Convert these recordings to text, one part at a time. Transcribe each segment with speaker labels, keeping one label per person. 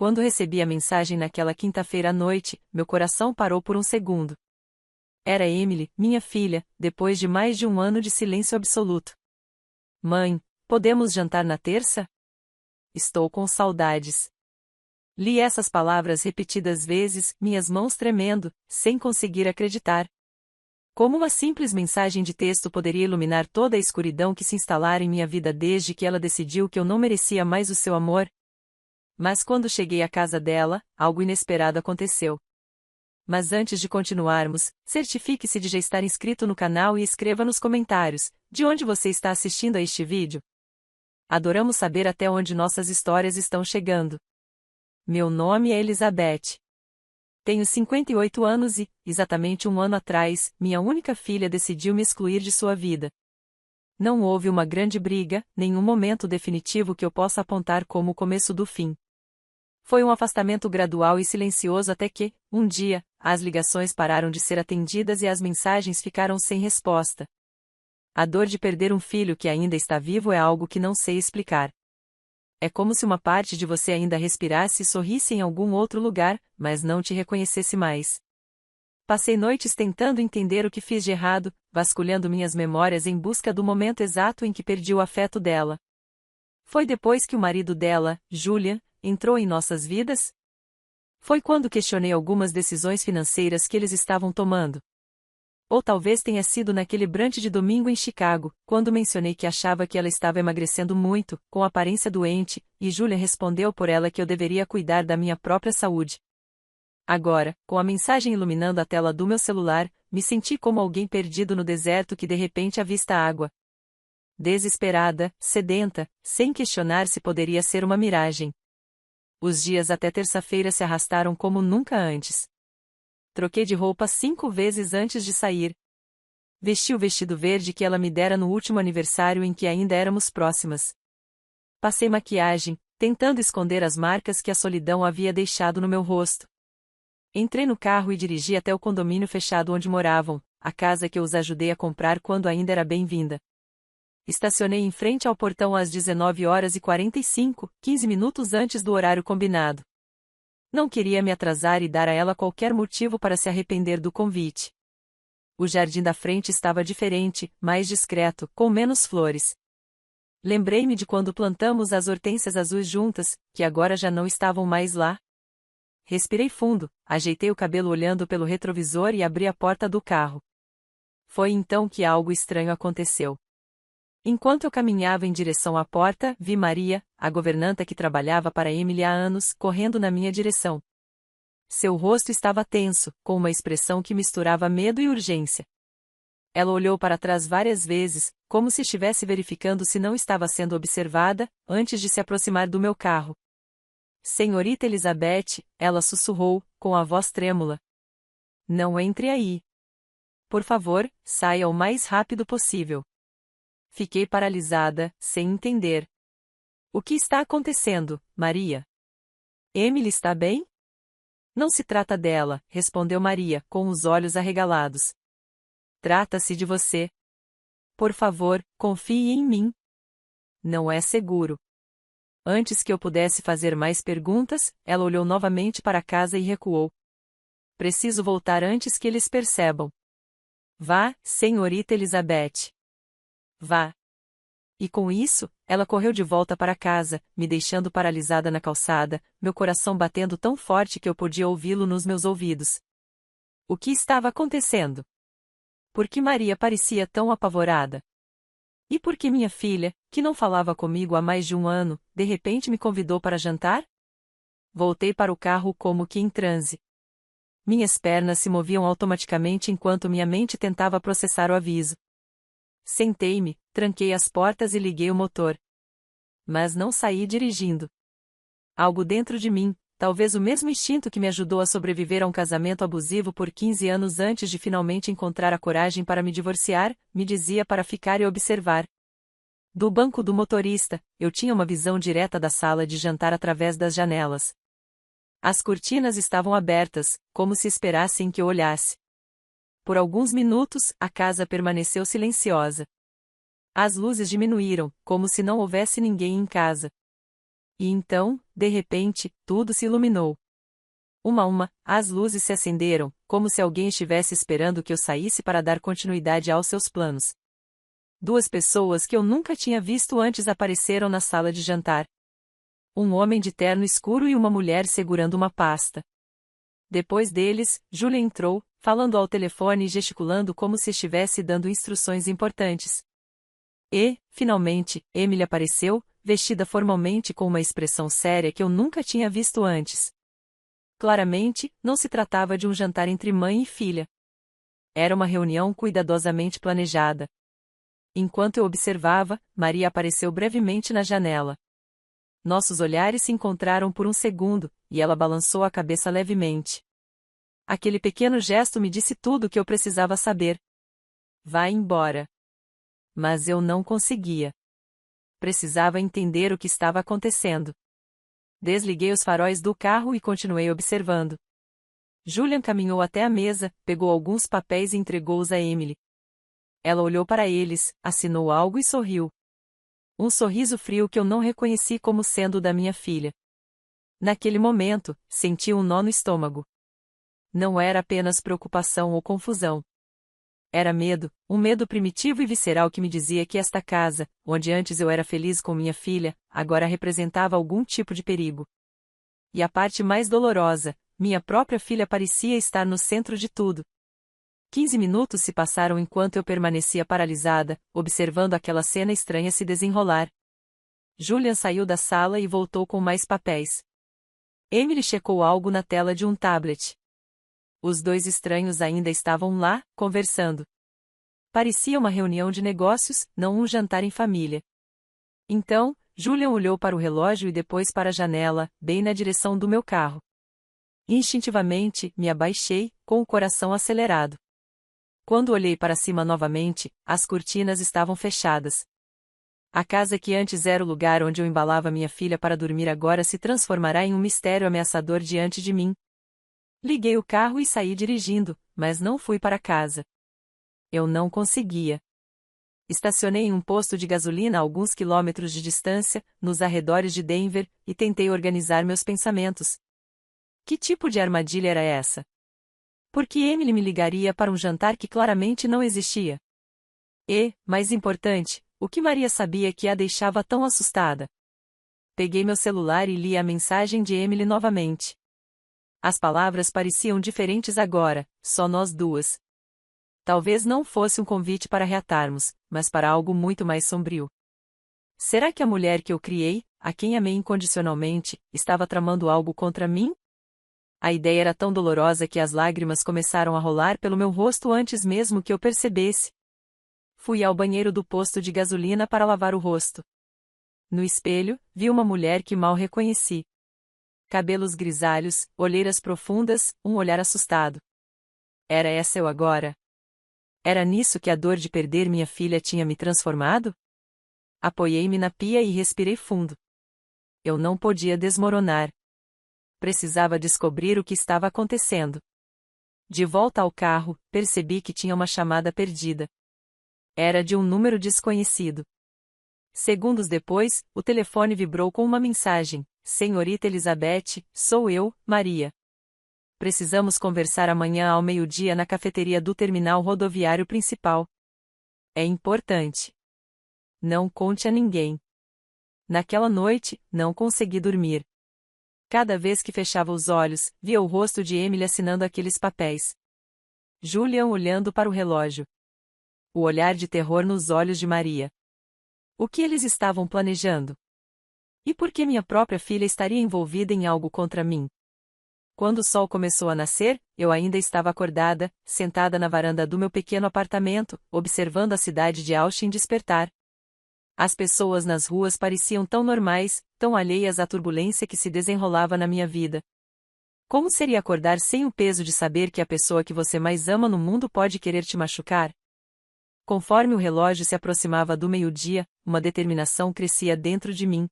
Speaker 1: Quando recebi a mensagem naquela quinta-feira à noite, meu coração parou por um segundo. Era Emily, minha filha, depois de mais de um ano de silêncio absoluto. Mãe, podemos jantar na terça? Estou com saudades. Li essas palavras repetidas vezes, minhas mãos tremendo, sem conseguir acreditar. Como uma simples mensagem de texto poderia iluminar toda a escuridão que se instalara em minha vida desde que ela decidiu que eu não merecia mais o seu amor? Mas quando cheguei à casa dela, algo inesperado aconteceu. Mas antes de continuarmos, certifique-se de já estar inscrito no canal e escreva nos comentários, de onde você está assistindo a este vídeo. Adoramos saber até onde nossas histórias estão chegando. Meu nome é Elizabeth. Tenho 58 anos e, exatamente um ano atrás, minha única filha decidiu me excluir de sua vida. Não houve uma grande briga, nenhum momento definitivo que eu possa apontar como o começo do fim. Foi um afastamento gradual e silencioso até que, um dia, as ligações pararam de ser atendidas e as mensagens ficaram sem resposta. A dor de perder um filho que ainda está vivo é algo que não sei explicar. É como se uma parte de você ainda respirasse e sorrisse em algum outro lugar, mas não te reconhecesse mais. Passei noites tentando entender o que fiz de errado, vasculhando minhas memórias em busca do momento exato em que perdi o afeto dela. Foi depois que o marido dela, Julian, entrou em nossas vidas? Foi quando questionei algumas decisões financeiras que eles estavam tomando. Ou talvez tenha sido naquele brunch de domingo em Chicago, quando mencionei que achava que ela estava emagrecendo muito, com aparência doente, e Julia respondeu por ela que eu deveria cuidar da minha própria saúde. Agora, com a mensagem iluminando a tela do meu celular, me senti como alguém perdido no deserto que de repente avista água. Desesperada, sedenta, sem questionar se poderia ser uma miragem. Os dias até terça-feira se arrastaram como nunca antes. Troquei de roupa 5 vezes antes de sair. Vesti o vestido verde que ela me dera no último aniversário em que ainda éramos próximas. Passei maquiagem, tentando esconder as marcas que a solidão havia deixado no meu rosto. Entrei no carro e dirigi até o condomínio fechado onde moravam, a casa que eu os ajudei a comprar quando ainda era bem-vinda. Estacionei em frente ao portão às 19h45, 15 minutos antes do horário combinado. Não queria me atrasar e dar a ela qualquer motivo para se arrepender do convite. O jardim da frente estava diferente, mais discreto, com menos flores. Lembrei-me de quando plantamos as hortênsias azuis juntas, que agora já não estavam mais lá. Respirei fundo, ajeitei o cabelo olhando pelo retrovisor e abri a porta do carro. Foi então que algo estranho aconteceu. Enquanto eu caminhava em direção à porta, vi Maria, a governanta que trabalhava para Emily há anos, correndo na minha direção. Seu rosto estava tenso, com uma expressão que misturava medo e urgência. Ela olhou para trás várias vezes, como se estivesse verificando se não estava sendo observada, antes de se aproximar do meu carro. Senhorita Elizabeth, ela sussurrou, com a voz trêmula. Não entre aí. Por favor, saia o mais rápido possível. Fiquei paralisada, sem entender. O que está acontecendo, Maria? Emily está bem? Não se trata dela, respondeu Maria, com os olhos arregalados. Trata-se de você. Por favor, confie em mim. Não é seguro. Antes que eu pudesse fazer mais perguntas, ela olhou novamente para a casa e recuou. Preciso voltar antes que eles percebam. Vá, senhorita Elizabeth. Vá. E com isso, ela correu de volta para casa, me deixando paralisada na calçada, meu coração batendo tão forte que eu podia ouvi-lo nos meus ouvidos. O que estava acontecendo? Por que Maria parecia tão apavorada? E por que minha filha, que não falava comigo há mais de um ano, de repente me convidou para jantar? Voltei para o carro como que em transe. Minhas pernas se moviam automaticamente enquanto minha mente tentava processar o aviso. Sentei-me, tranquei as portas e liguei o motor. Mas não saí dirigindo. Algo dentro de mim, talvez o mesmo instinto que me ajudou a sobreviver a um casamento abusivo por 15 anos antes de finalmente encontrar a coragem para me divorciar, me dizia para ficar e observar. Do banco do motorista, eu tinha uma visão direta da sala de jantar através das janelas. As cortinas estavam abertas, como se esperassem que eu olhasse. Por alguns minutos, a casa permaneceu silenciosa. As luzes diminuíram, como se não houvesse ninguém em casa. E então, de repente, tudo se iluminou. As luzes se acenderam, como se alguém estivesse esperando que eu saísse para dar continuidade aos seus planos. Duas pessoas que eu nunca tinha visto antes apareceram na sala de jantar. Um homem de terno escuro e uma mulher segurando uma pasta. Depois deles, Julia entrou, falando ao telefone e gesticulando como se estivesse dando instruções importantes. E, finalmente, Emily apareceu, vestida formalmente com uma expressão séria que eu nunca tinha visto antes. Claramente, não se tratava de um jantar entre mãe e filha. Era uma reunião cuidadosamente planejada. Enquanto eu observava, Maria apareceu brevemente na janela. Nossos olhares se encontraram por um segundo, e ela balançou a cabeça levemente. Aquele pequeno gesto me disse tudo o que eu precisava saber. Vá embora. Mas eu não conseguia. Precisava entender o que estava acontecendo. Desliguei os faróis do carro e continuei observando. Julian caminhou até a mesa, pegou alguns papéis e entregou-os a Emily. Ela olhou para eles, assinou algo e sorriu. Um sorriso frio que eu não reconheci como sendo da minha filha. Naquele momento, senti um nó no estômago. Não era apenas preocupação ou confusão. Era medo, um medo primitivo e visceral que me dizia que esta casa, onde antes eu era feliz com minha filha, agora representava algum tipo de perigo. E a parte mais dolorosa, minha própria filha parecia estar no centro de tudo. 15 minutos se passaram enquanto eu permanecia paralisada, observando aquela cena estranha se desenrolar. Julian saiu da sala e voltou com mais papéis. Emily checou algo na tela de um tablet. Os dois estranhos ainda estavam lá, conversando. Parecia uma reunião de negócios, não um jantar em família. Então, Julian olhou para o relógio e depois para a janela, bem na direção do meu carro. Instintivamente, me abaixei, com o coração acelerado. Quando olhei para cima novamente, as cortinas estavam fechadas. A casa que antes era o lugar onde eu embalava minha filha para dormir agora se transformará em um mistério ameaçador diante de mim. Liguei o carro e saí dirigindo, mas não fui para casa. Eu não conseguia. Estacionei em um posto de gasolina a alguns quilômetros de distância, nos arredores de Denver, e tentei organizar meus pensamentos. Que tipo de armadilha era essa? Por que Emily me ligaria para um jantar que claramente não existia? E, mais importante, o que Maria sabia que a deixava tão assustada? Peguei meu celular e li a mensagem de Emily novamente. As palavras pareciam diferentes agora, só nós duas. Talvez não fosse um convite para reatarmos, mas para algo muito mais sombrio. Será que a mulher que eu criei, a quem amei incondicionalmente, estava tramando algo contra mim? A ideia era tão dolorosa que as lágrimas começaram a rolar pelo meu rosto antes mesmo que eu percebesse. Fui ao banheiro do posto de gasolina para lavar o rosto. No espelho, vi uma mulher que mal reconheci. Cabelos grisalhos, olheiras profundas, um olhar assustado. Era essa eu agora? Era nisso que a dor de perder minha filha tinha me transformado? Apoiei-me na pia e respirei fundo. Eu não podia desmoronar. Precisava descobrir o que estava acontecendo. De volta ao carro, percebi que tinha uma chamada perdida. Era de um número desconhecido. Segundos depois, o telefone vibrou com uma mensagem: Senhorita Elizabeth, sou eu, Maria. Precisamos conversar amanhã ao meio-dia na cafeteria do terminal rodoviário principal. É importante. Não conte a ninguém. Naquela noite, não consegui dormir. Cada vez que fechava os olhos, via o rosto de Emily assinando aqueles papéis. Julian olhando para o relógio. O olhar de terror nos olhos de Maria. O que eles estavam planejando? E por que minha própria filha estaria envolvida em algo contra mim? Quando o sol começou a nascer, eu ainda estava acordada, sentada na varanda do meu pequeno apartamento, observando a cidade de Austin despertar. As pessoas nas ruas pareciam tão normais, tão alheias à turbulência que se desenrolava na minha vida. Como seria acordar sem o peso de saber que a pessoa que você mais ama no mundo pode querer te machucar? Conforme o relógio se aproximava do meio-dia, uma determinação crescia dentro de mim.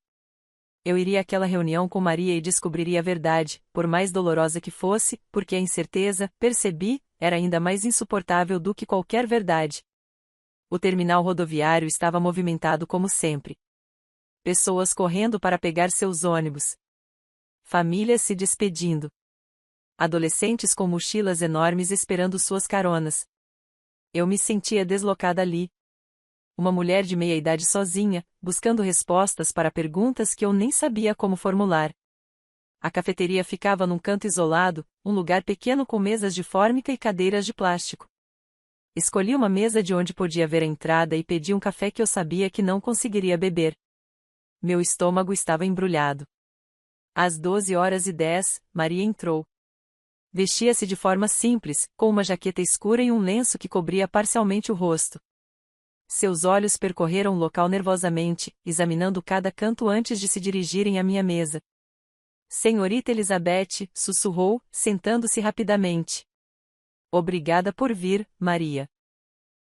Speaker 1: Eu iria àquela reunião com Maria e descobriria a verdade, por mais dolorosa que fosse, porque a incerteza, percebi, era ainda mais insuportável do que qualquer verdade. O terminal rodoviário estava movimentado como sempre. Pessoas correndo para pegar seus ônibus. Famílias se despedindo. Adolescentes com mochilas enormes esperando suas caronas. Eu me sentia deslocada ali. Uma mulher de meia idade sozinha, buscando respostas para perguntas que eu nem sabia como formular. A cafeteria ficava num canto isolado, um lugar pequeno com mesas de fórmica e cadeiras de plástico. Escolhi uma mesa de onde podia ver a entrada e pedi um café que eu sabia que não conseguiria beber. Meu estômago estava embrulhado. Às 12h10, Maria entrou. Vestia-se de forma simples, com uma jaqueta escura e um lenço que cobria parcialmente o rosto. Seus olhos percorreram o local nervosamente, examinando cada canto antes de se dirigirem à minha mesa. Senhorita Elizabeth, sussurrou, sentando-se rapidamente. Obrigada por vir, Maria.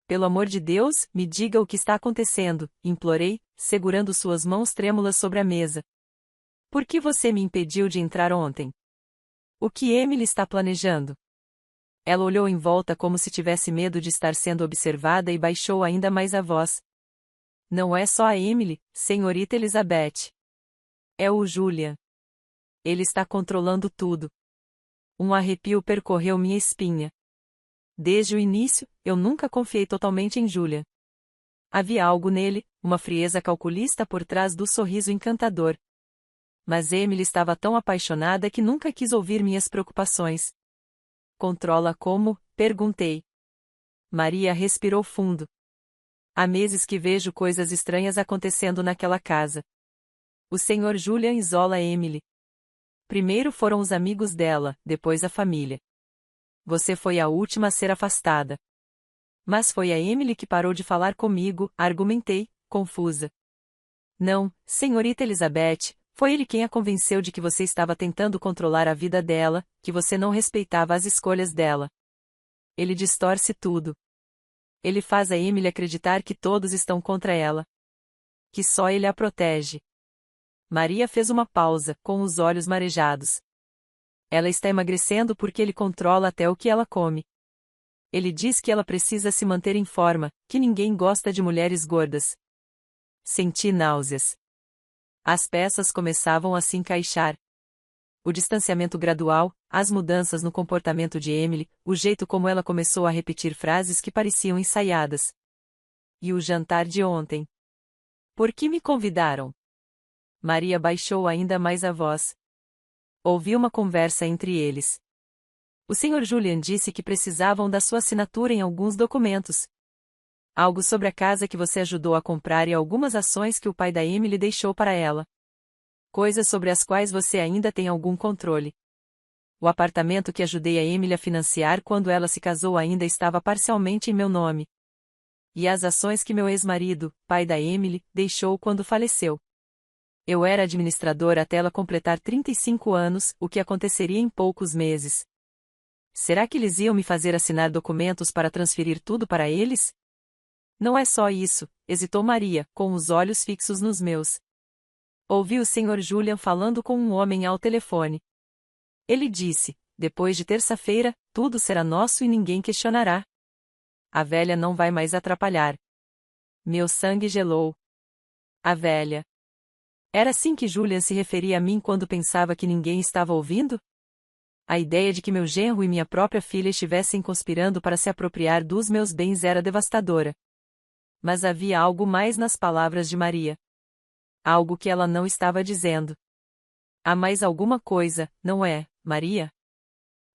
Speaker 1: Pelo amor de Deus, me diga o que está acontecendo, implorei, segurando suas mãos trêmulas sobre a mesa. Por que você me impediu de entrar ontem? O que Emily está planejando? Ela olhou em volta como se tivesse medo de estar sendo observada e baixou ainda mais a voz. Não é só a Emily, senhorita Elizabeth. É o Julian. Ele está controlando tudo. Um arrepio percorreu minha espinha. Desde o início, eu nunca confiei totalmente em Julian. Havia algo nele, uma frieza calculista por trás do sorriso encantador. Mas Emily estava tão apaixonada que nunca quis ouvir minhas preocupações. Controla como? Perguntei. Maria respirou fundo. Há meses que vejo coisas estranhas acontecendo naquela casa. O Sr. Julian isola Emily. Primeiro foram os amigos dela, depois a família. Você foi a última a ser afastada. Mas foi a Emily que parou de falar comigo, argumentei, confusa. Não, senhorita Elizabeth, foi ele quem a convenceu de que você estava tentando controlar a vida dela, que você não respeitava as escolhas dela. Ele distorce tudo. Ele faz a Emily acreditar que todos estão contra ela. Que só ele a protege. Maria fez uma pausa, com os olhos marejados. Ela está emagrecendo porque ele controla até o que ela come. Ele diz que ela precisa se manter em forma, que ninguém gosta de mulheres gordas. Senti náuseas. As peças começavam a se encaixar. O distanciamento gradual, as mudanças no comportamento de Emily, o jeito como ela começou a repetir frases que pareciam ensaiadas. E o jantar de ontem? Por que me convidaram? Maria baixou ainda mais a voz. Ouvi uma conversa entre eles. O Sr. Julian disse que precisavam da sua assinatura em alguns documentos. Algo sobre a casa que você ajudou a comprar e algumas ações que o pai da Emily deixou para ela. Coisas sobre as quais você ainda tem algum controle. O apartamento que ajudei a Emily a financiar quando ela se casou ainda estava parcialmente em meu nome. E as ações que meu ex-marido, pai da Emily, deixou quando faleceu. Eu era administradora até ela completar 35 anos, o que aconteceria em poucos meses. Será que eles iam me fazer assinar documentos para transferir tudo para eles? Não é só isso, hesitou Maria, com os olhos fixos nos meus. Ouvi o Sr. Julian falando com um homem ao telefone. Ele disse, depois de terça-feira, tudo será nosso e ninguém questionará. A velha não vai mais atrapalhar. Meu sangue gelou. A velha. Era assim que Julian se referia a mim quando pensava que ninguém estava ouvindo? A ideia de que meu genro e minha própria filha estivessem conspirando para se apropriar dos meus bens era devastadora. Mas havia algo mais nas palavras de Maria. Algo que ela não estava dizendo. Há mais alguma coisa, não é, Maria?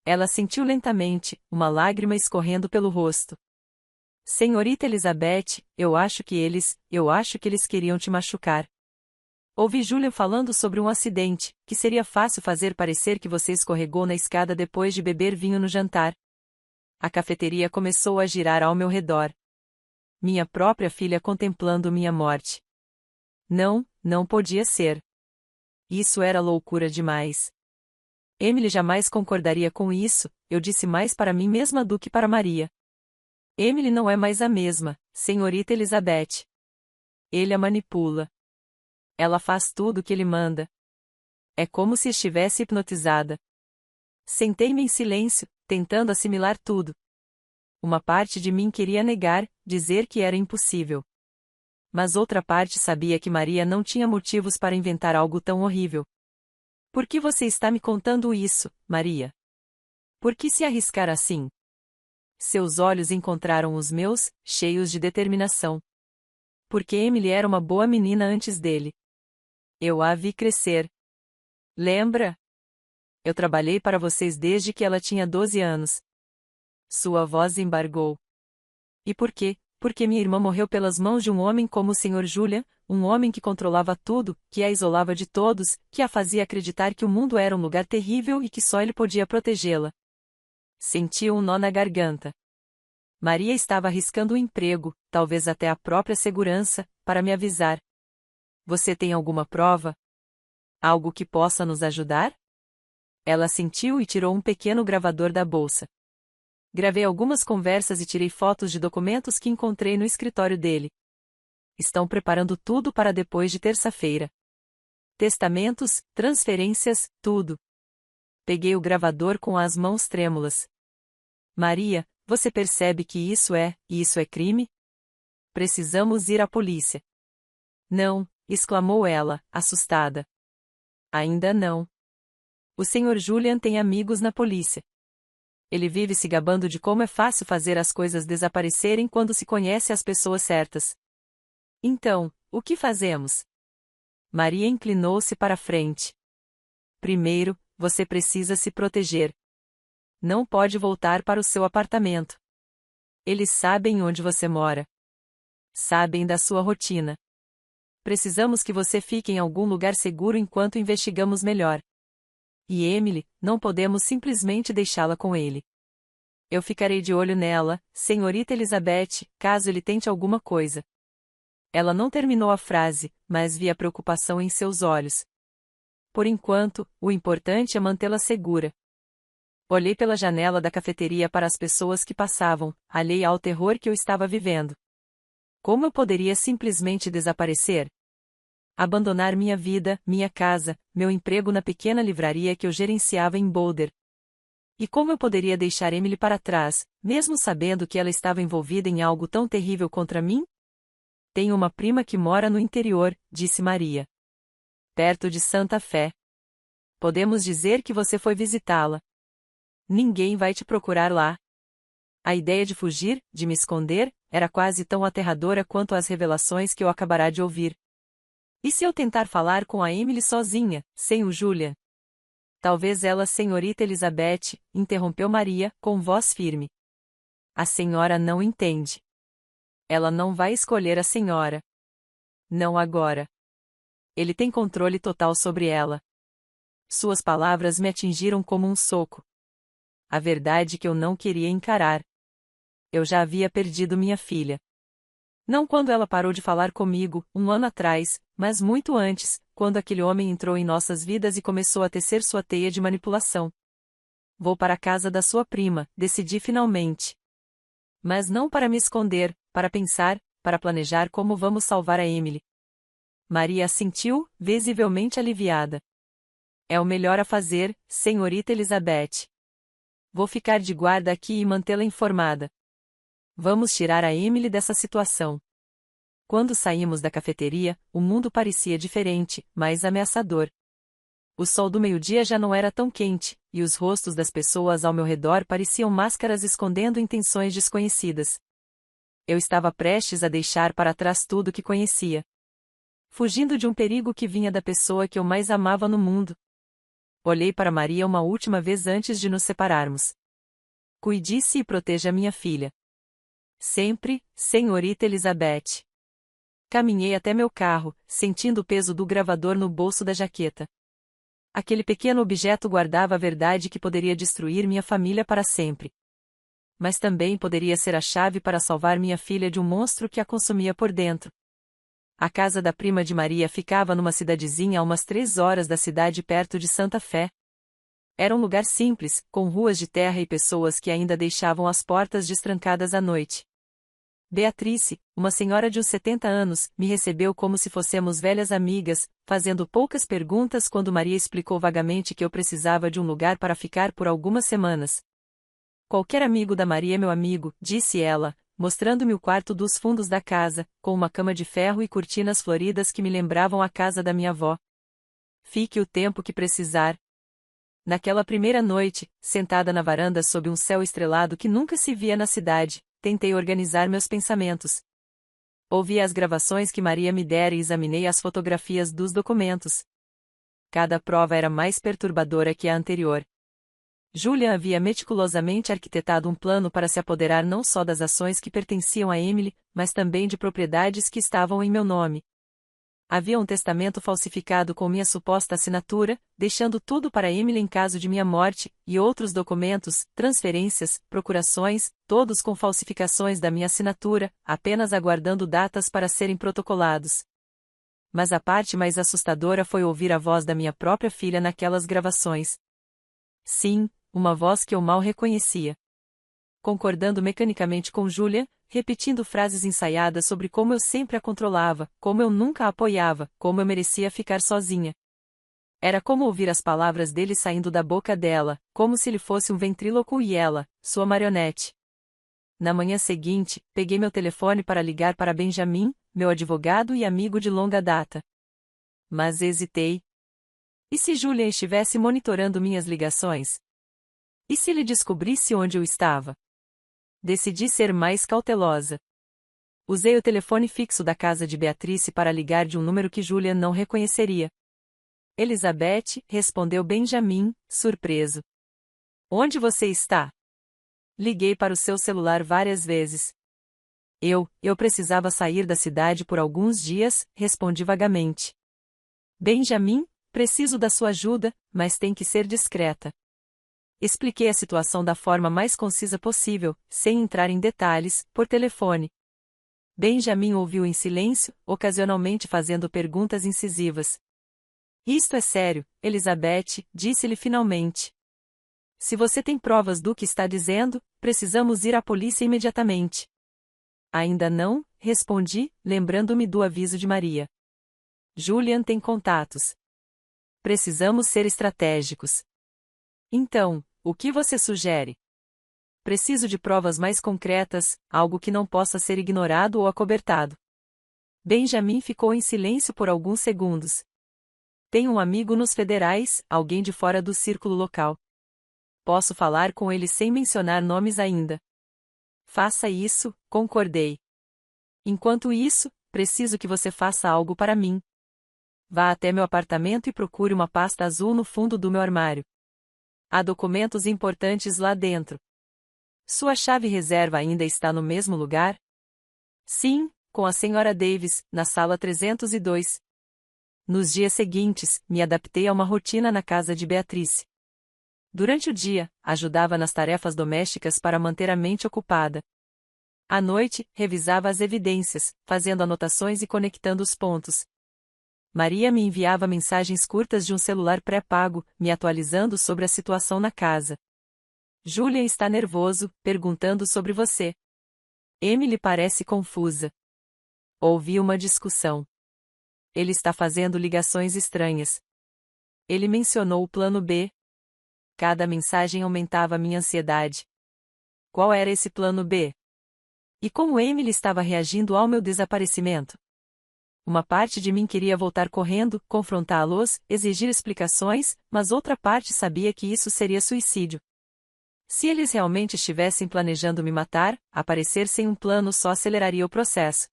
Speaker 1: Ela sentiu lentamente, uma lágrima escorrendo pelo rosto. Senhorita Elizabeth, eu acho que eles queriam te machucar. Ouvi Julian falando sobre um acidente, que seria fácil fazer parecer que você escorregou na escada depois de beber vinho no jantar. A cafeteria começou a girar ao meu redor. Minha própria filha contemplando minha morte. Não, não podia ser. Isso era loucura demais. Emily jamais concordaria com isso, eu disse mais para mim mesma do que para Maria. Emily não é mais a mesma, senhorita Elizabeth. Ele a manipula. Ela faz tudo o que ele manda. É como se estivesse hipnotizada. Sentei-me em silêncio, tentando assimilar tudo. Uma parte de mim queria negar, dizer que era impossível. Mas outra parte sabia que Maria não tinha motivos para inventar algo tão horrível. Por que você está me contando isso, Maria? Por que se arriscar assim? Seus olhos encontraram os meus, cheios de determinação. Porque Emily era uma boa menina antes dele. Eu a vi crescer. Lembra? Eu trabalhei para vocês desde que ela tinha 12 anos. Sua voz embargou. E por quê? Porque minha irmã morreu pelas mãos de um homem como o Sr. Julian, um homem que controlava tudo, que a isolava de todos, que a fazia acreditar que o mundo era um lugar terrível e que só ele podia protegê-la. Sentiu um nó na garganta. Maria estava arriscando o emprego, talvez até a própria segurança, para me avisar. Você tem alguma prova? Algo que possa nos ajudar? Ela assentiu e tirou um pequeno gravador da bolsa. Gravei algumas conversas e tirei fotos de documentos que encontrei no escritório dele. Estão preparando tudo para depois de terça-feira. Testamentos, transferências, tudo. Peguei o gravador com as mãos trêmulas. Maria, você percebe que isso é crime? Precisamos ir à polícia. Não, exclamou ela, assustada. Ainda não. O Sr. Julian tem amigos na polícia. Ele vive se gabando de como é fácil fazer as coisas desaparecerem quando se conhece as pessoas certas. Então, o que fazemos? Maria inclinou-se para a frente. Primeiro, você precisa se proteger. Não pode voltar para o seu apartamento. Eles sabem onde você mora. Sabem da sua rotina. Precisamos que você fique em algum lugar seguro enquanto investigamos melhor. E Emily, não podemos simplesmente deixá-la com ele. Eu ficarei de olho nela, senhorita Elizabeth, caso ele tente alguma coisa. Ela não terminou a frase, mas vi a preocupação em seus olhos. Por enquanto, o importante é mantê-la segura. Olhei pela janela da cafeteria para as pessoas que passavam, alheia ao terror que eu estava vivendo. Como eu poderia simplesmente desaparecer? Abandonar minha vida, minha casa, meu emprego na pequena livraria que eu gerenciava em Boulder. E como eu poderia deixar Emily para trás, mesmo sabendo que ela estava envolvida em algo tão terrível contra mim? Tenho uma prima que mora no interior, disse Maria. Perto de Santa Fé. Podemos dizer que você foi visitá-la. Ninguém vai te procurar lá. A ideia de fugir, de me esconder, era quase tão aterradora quanto as revelações que eu acabará de ouvir. E se eu tentar falar com a Emily sozinha, sem o Julian? Talvez ela, senhorita Elizabeth, interrompeu Maria, com voz firme. A senhora não entende. Ela não vai escolher a senhora. Não agora. Ele tem controle total sobre ela. Suas palavras me atingiram como um soco. A verdade que eu não queria encarar. Eu já havia perdido minha filha. Não quando ela parou de falar comigo, um ano atrás, mas muito antes, quando aquele homem entrou em nossas vidas e começou a tecer sua teia de manipulação. Vou para a casa da sua prima, decidi finalmente. Mas não para me esconder, para pensar, para planejar como vamos salvar a Emily. Maria assentiu, visivelmente aliviada. É o melhor a fazer, senhorita Elizabeth. Vou ficar de guarda aqui e mantê-la informada. Vamos tirar a Emily dessa situação. Quando saímos da cafeteria, o mundo parecia diferente, mais ameaçador. O sol do meio-dia já não era tão quente, e os rostos das pessoas ao meu redor pareciam máscaras escondendo intenções desconhecidas. Eu estava prestes a deixar para trás tudo que conhecia. Fugindo de um perigo que vinha da pessoa que eu mais amava no mundo. Olhei para Maria uma última vez antes de nos separarmos. Cuide-se e proteja minha filha. Sempre, senhorita Elizabeth. Caminhei até meu carro, sentindo o peso do gravador no bolso da jaqueta. Aquele pequeno objeto guardava a verdade que poderia destruir minha família para sempre. Mas também poderia ser a chave para salvar minha filha de um monstro que a consumia por dentro. A casa da prima de Maria ficava numa cidadezinha a umas 3 horas da cidade perto de Santa Fé. Era um lugar simples, com ruas de terra e pessoas que ainda deixavam as portas destrancadas à noite. Beatrice, uma senhora de uns 70 anos, me recebeu como se fôssemos velhas amigas, fazendo poucas perguntas quando Maria explicou vagamente que eu precisava de um lugar para ficar por algumas semanas. Qualquer amigo da Maria é meu amigo, disse ela, mostrando-me o quarto dos fundos da casa, com uma cama de ferro e cortinas floridas que me lembravam a casa da minha avó. Fique o tempo que precisar. Naquela primeira noite, sentada na varanda sob um céu estrelado que nunca se via na cidade, tentei organizar meus pensamentos. Ouvi as gravações que Maria me dera e examinei as fotografias dos documentos. Cada prova era mais perturbadora que a anterior. Julian havia meticulosamente arquitetado um plano para se apoderar não só das ações que pertenciam a Emily, mas também de propriedades que estavam em meu nome. Havia um testamento falsificado com minha suposta assinatura, deixando tudo para Emily em caso de minha morte, e outros documentos, transferências, procurações, todos com falsificações da minha assinatura, apenas aguardando datas para serem protocolados. Mas a parte mais assustadora foi ouvir a voz da minha própria filha naquelas gravações. Sim, uma voz que eu mal reconhecia. Concordando mecanicamente com Julia, repetindo frases ensaiadas sobre como eu sempre a controlava, como eu nunca a apoiava, como eu merecia ficar sozinha. Era como ouvir as palavras dele saindo da boca dela, como se ele fosse um ventríloco e ela, sua marionete. Na manhã seguinte, peguei meu telefone para ligar para Benjamin, meu advogado e amigo de longa data. Mas hesitei. E se Julia estivesse monitorando minhas ligações? E se ele descobrisse onde eu estava? Decidi ser mais cautelosa. Usei o telefone fixo da casa de Beatrice para ligar de um número que Julia não reconheceria. Elizabeth, respondeu Benjamin, surpreso. Onde você está? Liguei para o seu celular várias vezes. Eu precisava sair da cidade por alguns dias, respondi vagamente. Benjamin, preciso da sua ajuda, mas tem que ser discreta. Expliquei a situação da forma mais concisa possível, sem entrar em detalhes, por telefone. Benjamin ouviu em silêncio, ocasionalmente fazendo perguntas incisivas. Isto é sério, Elizabeth, disse-lhe finalmente. Se você tem provas do que está dizendo, precisamos ir à polícia imediatamente. Ainda não, respondi, lembrando-me do aviso de Maria. Julian tem contatos. Precisamos ser estratégicos. Então, o que você sugere? Preciso de provas mais concretas, algo que não possa ser ignorado ou acobertado. Benjamin ficou em silêncio por alguns segundos. Tenho um amigo nos federais, alguém de fora do círculo local. Posso falar com ele sem mencionar nomes ainda. Faça isso, concordei. Enquanto isso, preciso que você faça algo para mim. Vá até meu apartamento e procure uma pasta azul no fundo do meu armário. Há documentos importantes lá dentro. Sua chave reserva ainda está no mesmo lugar? Sim, com a Sra. Davis, na sala 302. Nos dias seguintes, me adaptei a uma rotina na casa de Beatrice. Durante o dia, ajudava nas tarefas domésticas para manter a mente ocupada. À noite, revisava as evidências, fazendo anotações e conectando os pontos. Maria me enviava mensagens curtas de um celular pré-pago, me atualizando sobre a situação na casa. Julian está nervoso, perguntando sobre você. Emily parece confusa. Ouvi uma discussão. Ele está fazendo ligações estranhas. Ele mencionou o plano B. Cada mensagem aumentava minha ansiedade. Qual era esse plano B? E como Emily estava reagindo ao meu desaparecimento? Uma parte de mim queria voltar correndo, confrontá-los, exigir explicações, mas outra parte sabia que isso seria suicídio. Se eles realmente estivessem planejando me matar, aparecer sem um plano só aceleraria o processo.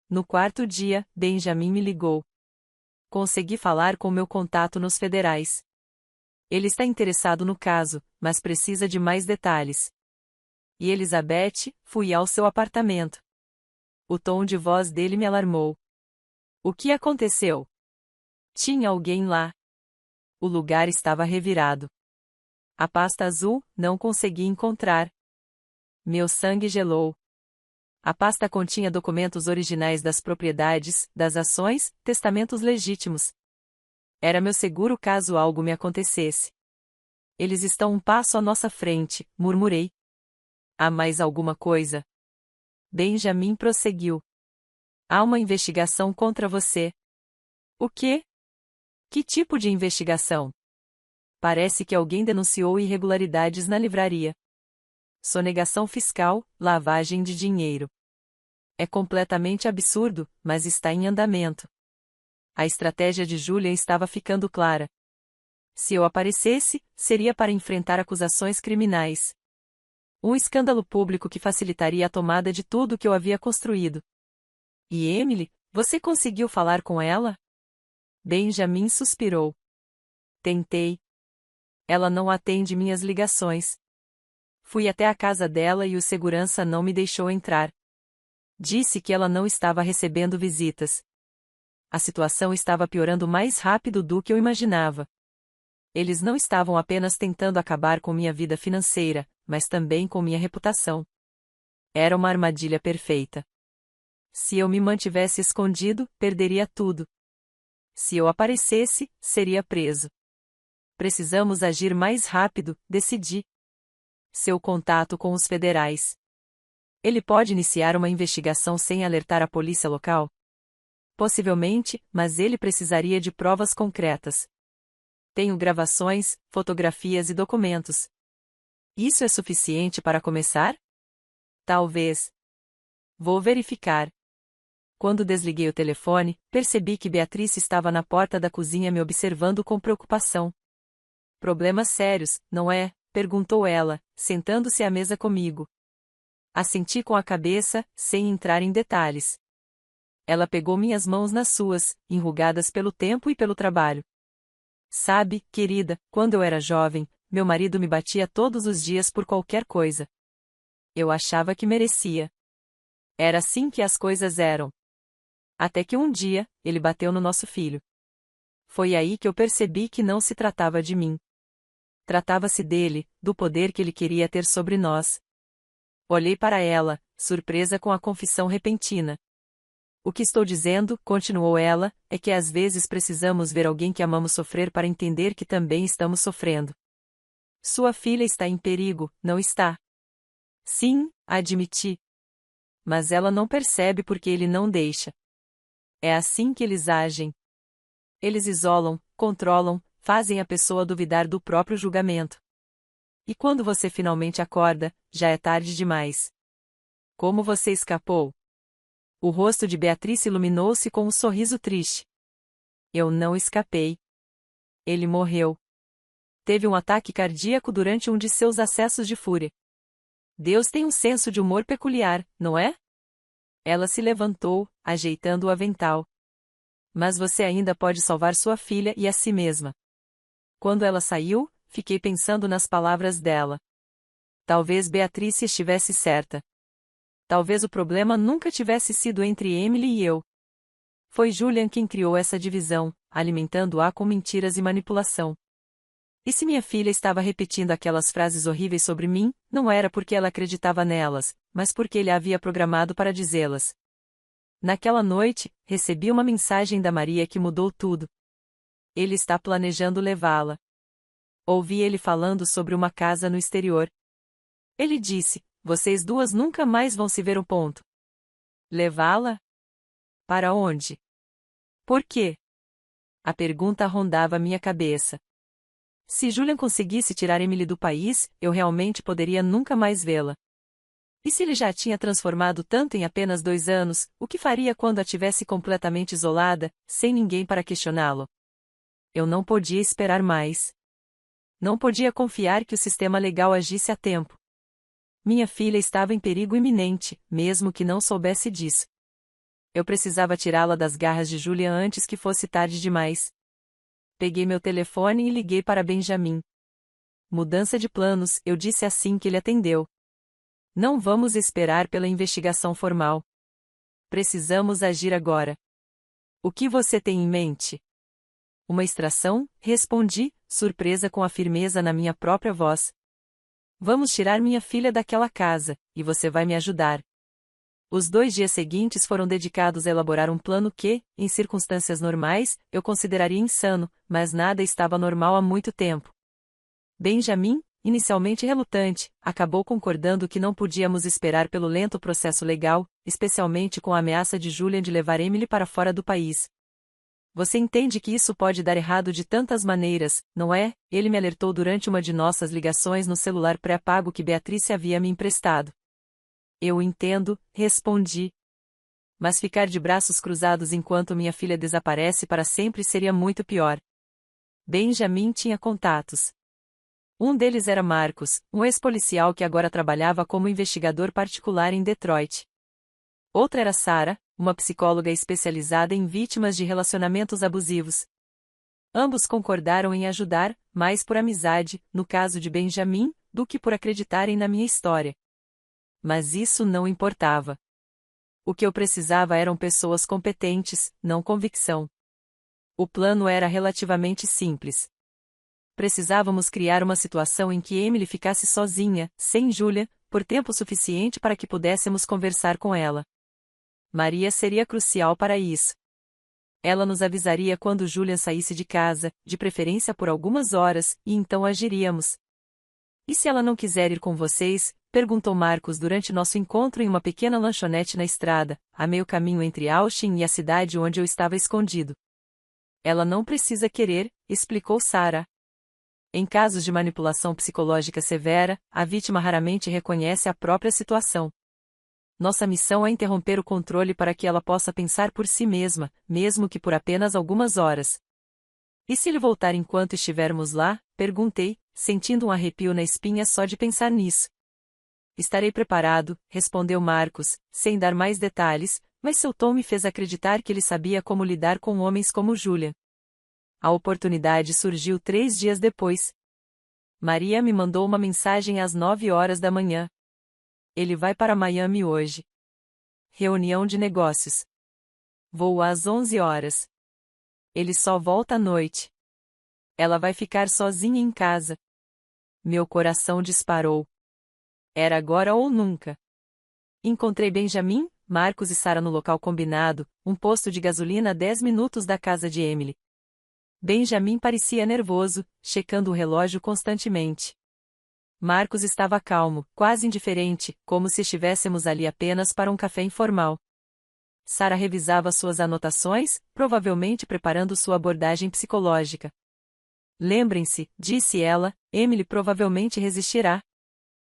Speaker 1: No quarto dia, Benjamin me ligou. Consegui falar com meu contato nos federais. Ele está interessado no caso, mas precisa de mais detalhes. E Elizabeth, fui ao seu apartamento. O tom de voz dele me alarmou. O que aconteceu? Tinha alguém lá. O lugar estava revirado. A pasta azul, não consegui encontrar. Meu sangue gelou. A pasta continha documentos originais das propriedades, das ações, testamentos legítimos. Era meu seguro caso algo me acontecesse. Eles estão um passo à nossa frente, murmurei. Há mais alguma coisa? Benjamin prosseguiu. Há uma investigação contra você. O quê? Que tipo de investigação? Parece que alguém denunciou irregularidades na livraria. Sonegação fiscal, lavagem de dinheiro. É completamente absurdo, mas está em andamento. A estratégia de Julian estava ficando clara. Se eu aparecesse, seria para enfrentar acusações criminais. Um escândalo público que facilitaria a tomada de tudo que eu havia construído. E Emily, você conseguiu falar com ela? Benjamin suspirou. Tentei. Ela não atende minhas ligações. Fui até a casa dela e o segurança não me deixou entrar. Disse que ela não estava recebendo visitas. A situação estava piorando mais rápido do que eu imaginava. Eles não estavam apenas tentando acabar com minha vida financeira, mas também com minha reputação. Era uma armadilha perfeita. Se eu me mantivesse escondido, perderia tudo. Se eu aparecesse, seria preso. Precisamos agir mais rápido, decidi. Seu contato com os federais. Ele pode iniciar uma investigação sem alertar a polícia local? Possivelmente, mas ele precisaria de provas concretas. Tenho gravações, fotografias e documentos. Isso é suficiente para começar? Talvez. Vou verificar. Quando desliguei o telefone, percebi que Beatriz estava na porta da cozinha me observando com preocupação. Problemas sérios, não é? Perguntou ela, sentando-se à mesa comigo. Assenti com a cabeça, sem entrar em detalhes. Ela pegou minhas mãos nas suas, enrugadas pelo tempo e pelo trabalho. Sabe, querida, quando eu era jovem, meu marido me batia todos os dias por qualquer coisa. Eu achava que merecia. Era assim que as coisas eram. Até que um dia, ele bateu no nosso filho. Foi aí que eu percebi que não se tratava de mim. Tratava-se dele, do poder que ele queria ter sobre nós. Olhei para ela, surpresa com a confissão repentina. O que estou dizendo, continuou ela, é que às vezes precisamos ver alguém que amamos sofrer para entender que também estamos sofrendo. Sua filha está em perigo, não está? Sim, admiti. Mas ela não percebe porque ele não deixa. É assim que eles agem. Eles isolam, controlam, fazem a pessoa duvidar do próprio julgamento. E quando você finalmente acorda, já é tarde demais. Como você escapou? O rosto de Beatriz iluminou-se com um sorriso triste. Eu não escapei. Ele morreu. Teve um ataque cardíaco durante um de seus acessos de fúria. Deus tem um senso de humor peculiar, não é? Ela se levantou, ajeitando o avental. Mas você ainda pode salvar sua filha e a si mesma. Quando ela saiu, fiquei pensando nas palavras dela. Talvez Beatriz estivesse certa. Talvez o problema nunca tivesse sido entre Emily e eu. Foi Julian quem criou essa divisão, alimentando-a com mentiras e manipulação. E se minha filha estava repetindo aquelas frases horríveis sobre mim, não era porque ela acreditava nelas, mas porque ele a havia programado para dizê-las. Naquela noite, recebi uma mensagem da Maria que mudou tudo. Ele está planejando levá-la. Ouvi ele falando sobre uma casa no exterior. Ele disse, vocês duas nunca mais vão se ver um ponto. Levá-la? Para onde? Por quê? A pergunta rondava minha cabeça. Se Julian conseguisse tirar Emily do país, eu realmente poderia nunca mais vê-la. E se ele já tinha transformado tanto em apenas 2 anos, o que faria quando a tivesse completamente isolada, sem ninguém para questioná-lo? Eu não podia esperar mais. Não podia confiar que o sistema legal agisse a tempo. Minha filha estava em perigo iminente, mesmo que não soubesse disso. Eu precisava tirá-la das garras de Julian antes que fosse tarde demais. Peguei meu telefone e liguei para Benjamin. Mudança de planos, eu disse assim que ele atendeu. Não vamos esperar pela investigação formal. Precisamos agir agora. O que você tem em mente? Uma extração? Respondi, surpresa com a firmeza na minha própria voz. Vamos tirar minha filha daquela casa, e você vai me ajudar. Os 2 dias seguintes foram dedicados a elaborar um plano que, em circunstâncias normais, eu consideraria insano, mas nada estava normal há muito tempo. Benjamin, inicialmente relutante, acabou concordando que não podíamos esperar pelo lento processo legal, especialmente com a ameaça de Julian de levar Emily para fora do país. Você entende que isso pode dar errado de tantas maneiras, não é? Ele me alertou durante uma de nossas ligações no celular pré-pago que Beatriz havia me emprestado. Eu entendo, respondi. Mas ficar de braços cruzados enquanto minha filha desaparece para sempre seria muito pior. Benjamin tinha contatos. Um deles era Marcos, um ex-policial que agora trabalhava como investigador particular em Detroit. Outra era Sarah, uma psicóloga especializada em vítimas de relacionamentos abusivos. Ambos concordaram em ajudar, mais por amizade, no caso de Benjamin, do que por acreditarem na minha história. Mas isso não importava. O que eu precisava eram pessoas competentes, não convicção. O plano era relativamente simples. Precisávamos criar uma situação em que Emily ficasse sozinha, sem Julia, por tempo suficiente para que pudéssemos conversar com ela. Maria seria crucial para isso. Ela nos avisaria quando Julian saísse de casa, de preferência por algumas horas, e então agiríamos. E se ela não quiser ir com vocês? Perguntou Marcos durante nosso encontro em uma pequena lanchonete na estrada, a meio caminho entre Austin e a cidade onde eu estava escondido. Ela não precisa querer, explicou Sarah. Em casos de manipulação psicológica severa, a vítima raramente reconhece a própria situação. Nossa missão é interromper o controle para que ela possa pensar por si mesma, mesmo que por apenas algumas horas. E se ele voltar enquanto estivermos lá? Perguntei, sentindo um arrepio na espinha só de pensar nisso. Estarei preparado, respondeu Marcos, sem dar mais detalhes, mas seu tom me fez acreditar que ele sabia como lidar com homens como Julian. A oportunidade surgiu 3 dias depois. Maria me mandou uma mensagem às 9 horas da manhã. Ele vai para Miami hoje. Reunião de negócios. Voo às 11 horas. Ele só volta à noite. Ela vai ficar sozinha em casa. Meu coração disparou. Era agora ou nunca. Encontrei Benjamin, Marcos e Sarah no local combinado, um posto de gasolina a 10 minutos da casa de Emily. Benjamin parecia nervoso, checando o relógio constantemente. Marcos estava calmo, quase indiferente, como se estivéssemos ali apenas para um café informal. Sarah revisava suas anotações, provavelmente preparando sua abordagem psicológica. Lembrem-se, disse ela, Emily provavelmente resistirá.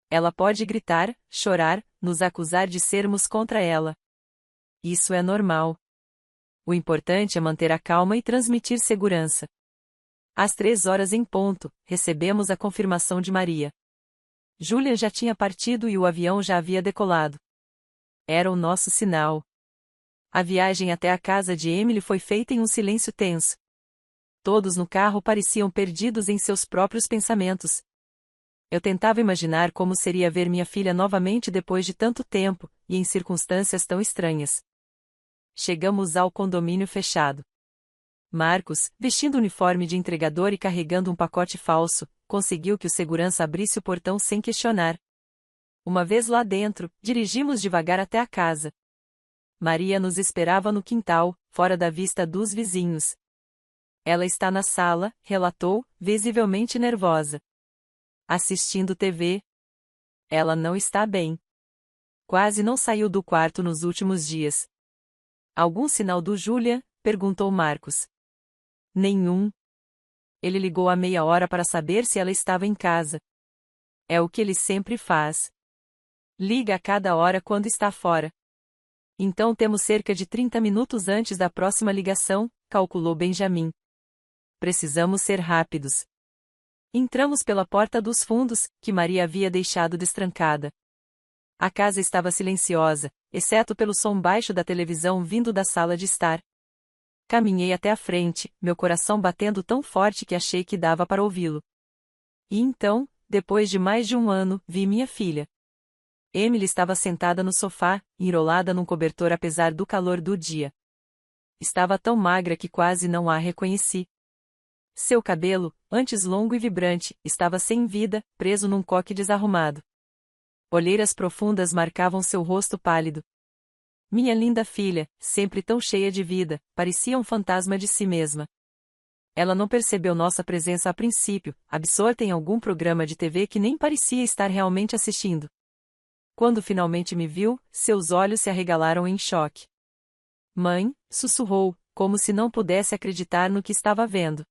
Speaker 1: Ela pode gritar, chorar, nos acusar de sermos contra ela. Isso é normal. O importante é manter a calma e transmitir segurança. Às 3 horas em ponto, recebemos a confirmação de Maria. Julian já tinha partido e o avião já havia decolado. Era o nosso sinal. A viagem até a casa de Emily foi feita em um silêncio tenso. Todos no carro pareciam perdidos em seus próprios pensamentos. Eu tentava imaginar como seria ver minha filha novamente depois de tanto tempo, e em circunstâncias tão estranhas. Chegamos ao condomínio fechado. Marcos, vestindo o uniforme de entregador e carregando um pacote falso, conseguiu que o segurança abrisse o portão sem questionar. Uma vez lá dentro, dirigimos devagar até a casa. Maria nos esperava no quintal, fora da vista dos vizinhos. Ela está na sala, relatou, visivelmente nervosa. Assistindo TV. Ela não está bem. Quase não saiu do quarto nos últimos dias. Algum sinal do Julian? Perguntou Marcos. Nenhum. Ele ligou há meia hora para saber se ela estava em casa. É o que ele sempre faz. Liga a cada hora quando está fora. Então temos cerca de 30 minutos antes da próxima ligação, calculou Benjamin. Precisamos ser rápidos. Entramos pela porta dos fundos, que Maria havia deixado destrancada. A casa estava silenciosa, exceto pelo som baixo da televisão vindo da sala de estar. Caminhei até a frente, meu coração batendo tão forte que achei que dava para ouvi-lo. E então, depois de mais de um ano, vi minha filha. Emily estava sentada no sofá, enrolada num cobertor apesar do calor do dia. Estava tão magra que quase não a reconheci. Seu cabelo, antes longo e vibrante, estava sem vida, preso num coque desarrumado. Olheiras profundas marcavam seu rosto pálido. Minha linda filha, sempre tão cheia de vida, parecia um fantasma de si mesma. Ela não percebeu nossa presença a princípio, absorta em algum programa de TV que nem parecia estar realmente assistindo. Quando finalmente me viu, seus olhos se arregalaram em choque. Mãe, sussurrou, como se não pudesse acreditar no que estava vendo.